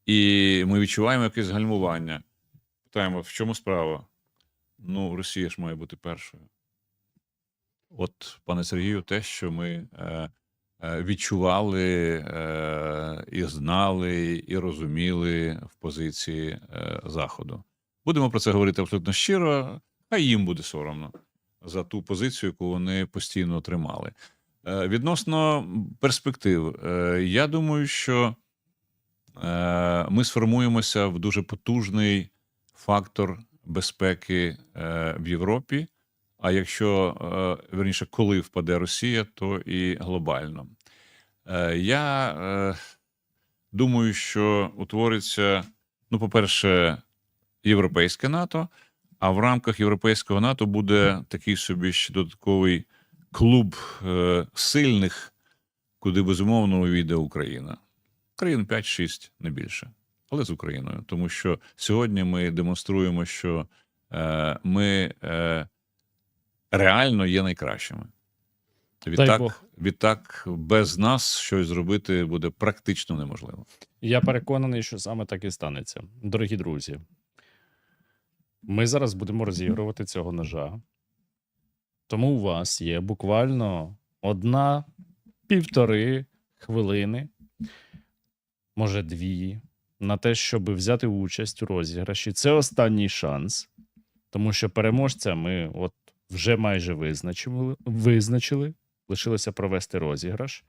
і ми відчуваємо якесь гальмування. Питаємо, в чому справа? Ну, Росія ж має бути першою. От, пане Сергію, те, що ми відчували і знали, і розуміли в позиції Заходу. Будемо про це говорити абсолютно щиро, а їм буде соромно за ту позицію, яку вони постійно тримали. Відносно перспектив, я думаю, що ми сформуємося в дуже потужний фактор безпеки в Європі, а якщо, верніше, коли впаде Росія, то і глобально. Я думаю, що утвориться, ну, по-перше, європейське НАТО, а в рамках європейського НАТО буде такий собі ще додатковий клуб сильних, куди, безумовно, увійде Україна. Країн 5-6, не більше. Але з Україною. Тому що сьогодні ми демонструємо, що ми реально є найкращими. Дай Бог. Відтак, без нас щось зробити буде практично неможливо. Я переконаний, що саме так і станеться. Дорогі друзі, ми зараз будемо розігрувати цього ножа. Тому у вас є буквально 1-1,5 хвилини, може 2, на те, щоб взяти участь у розіграші. Це останній шанс, тому що переможця ми от вже майже визначили. Лишилося провести розіграш.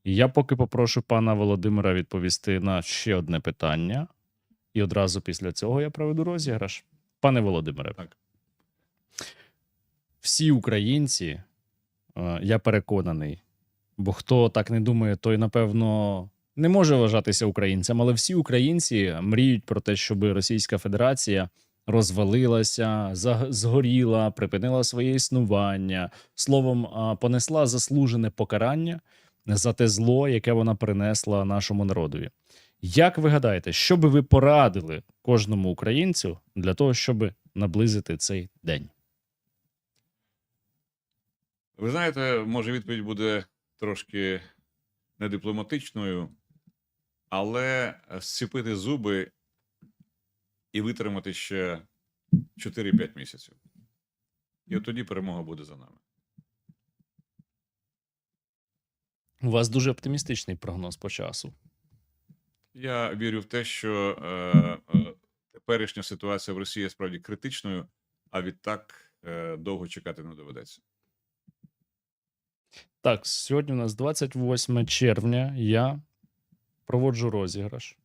І я поки попрошу пана Володимира відповісти на ще одне питання. І одразу після цього я проведу розіграш. Пане Володимире, Так. Всі українці, я переконаний, бо хто так не думає, той, напевно, не може вважатися українцем, але всі українці мріють про те, щоб Російська Федерація розвалилася, згоріла, припинила своє існування, словом, понесла заслужене покарання за те зло, яке вона принесла нашому народові. Як ви гадаєте, що би ви порадили кожному українцю для того, щоб наблизити цей день? Ви знаєте, може відповідь буде трошки недипломатичною, але зціпити зуби і витримати ще 4-5 місяців. І от тоді перемога буде за нами. У вас дуже оптимістичний прогноз по часу. Я вірю в те, що теперішня ситуація в Росії є справді критичною, а відтак довго чекати не доведеться. Так, сьогодні у нас 28 червня. Я проводжу розіграш.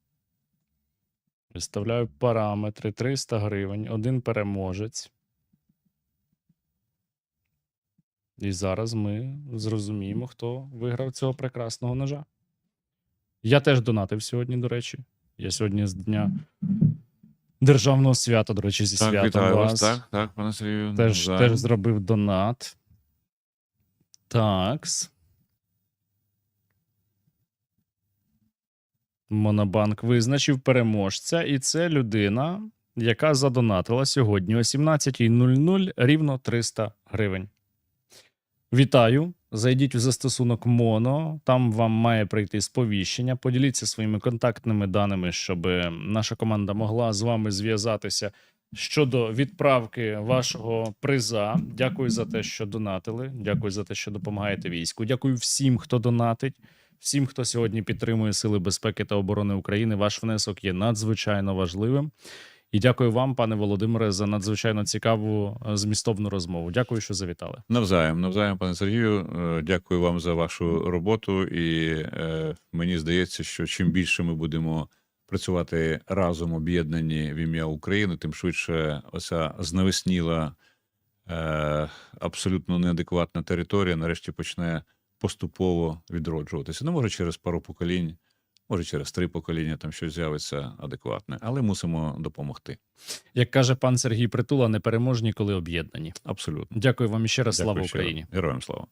Виставляю параметри 300 гривень, 1 переможець. І зараз ми зрозуміємо, хто виграв цього прекрасного ножа. Я теж донатив сьогодні, до речі. Я сьогодні з дня державного свята, до речі, зі святом вітаю вас. Так, пане Сергію. Теж зробив донат. Такс. Монобанк визначив переможця, і це людина, яка задонатила сьогодні о 17:00 рівно 300 гривень. Вітаю! Зайдіть в застосунок Моно, там вам має прийти сповіщення. Поділіться своїми контактними даними, щоб наша команда могла з вами зв'язатися щодо відправки вашого приза. Дякую за те, що донатили. Дякую за те, що допомагаєте війську. Дякую всім, хто донатить. Всім, хто сьогодні підтримує Сили безпеки та оборони України. Ваш внесок є надзвичайно важливим. І дякую вам, пане Володимире, за надзвичайно цікаву, змістовну розмову. Дякую, що завітали. Навзаєм, пане Сергію. Дякую вам за вашу роботу. І мені здається, що чим більше ми будемо працювати разом, об'єднані в ім'я України, тим швидше оця знавесніла, абсолютно неадекватна територія нарешті почне поступово відроджуватися. Не може через пару поколінь, може через 3 покоління там щось з'явиться адекватне, але мусимо допомогти. Як каже пан Сергій Притула, непереможні, коли об'єднані. Абсолютно. Дякую вам іще раз. Дякую Слава ще раз. Україні! Героям слава.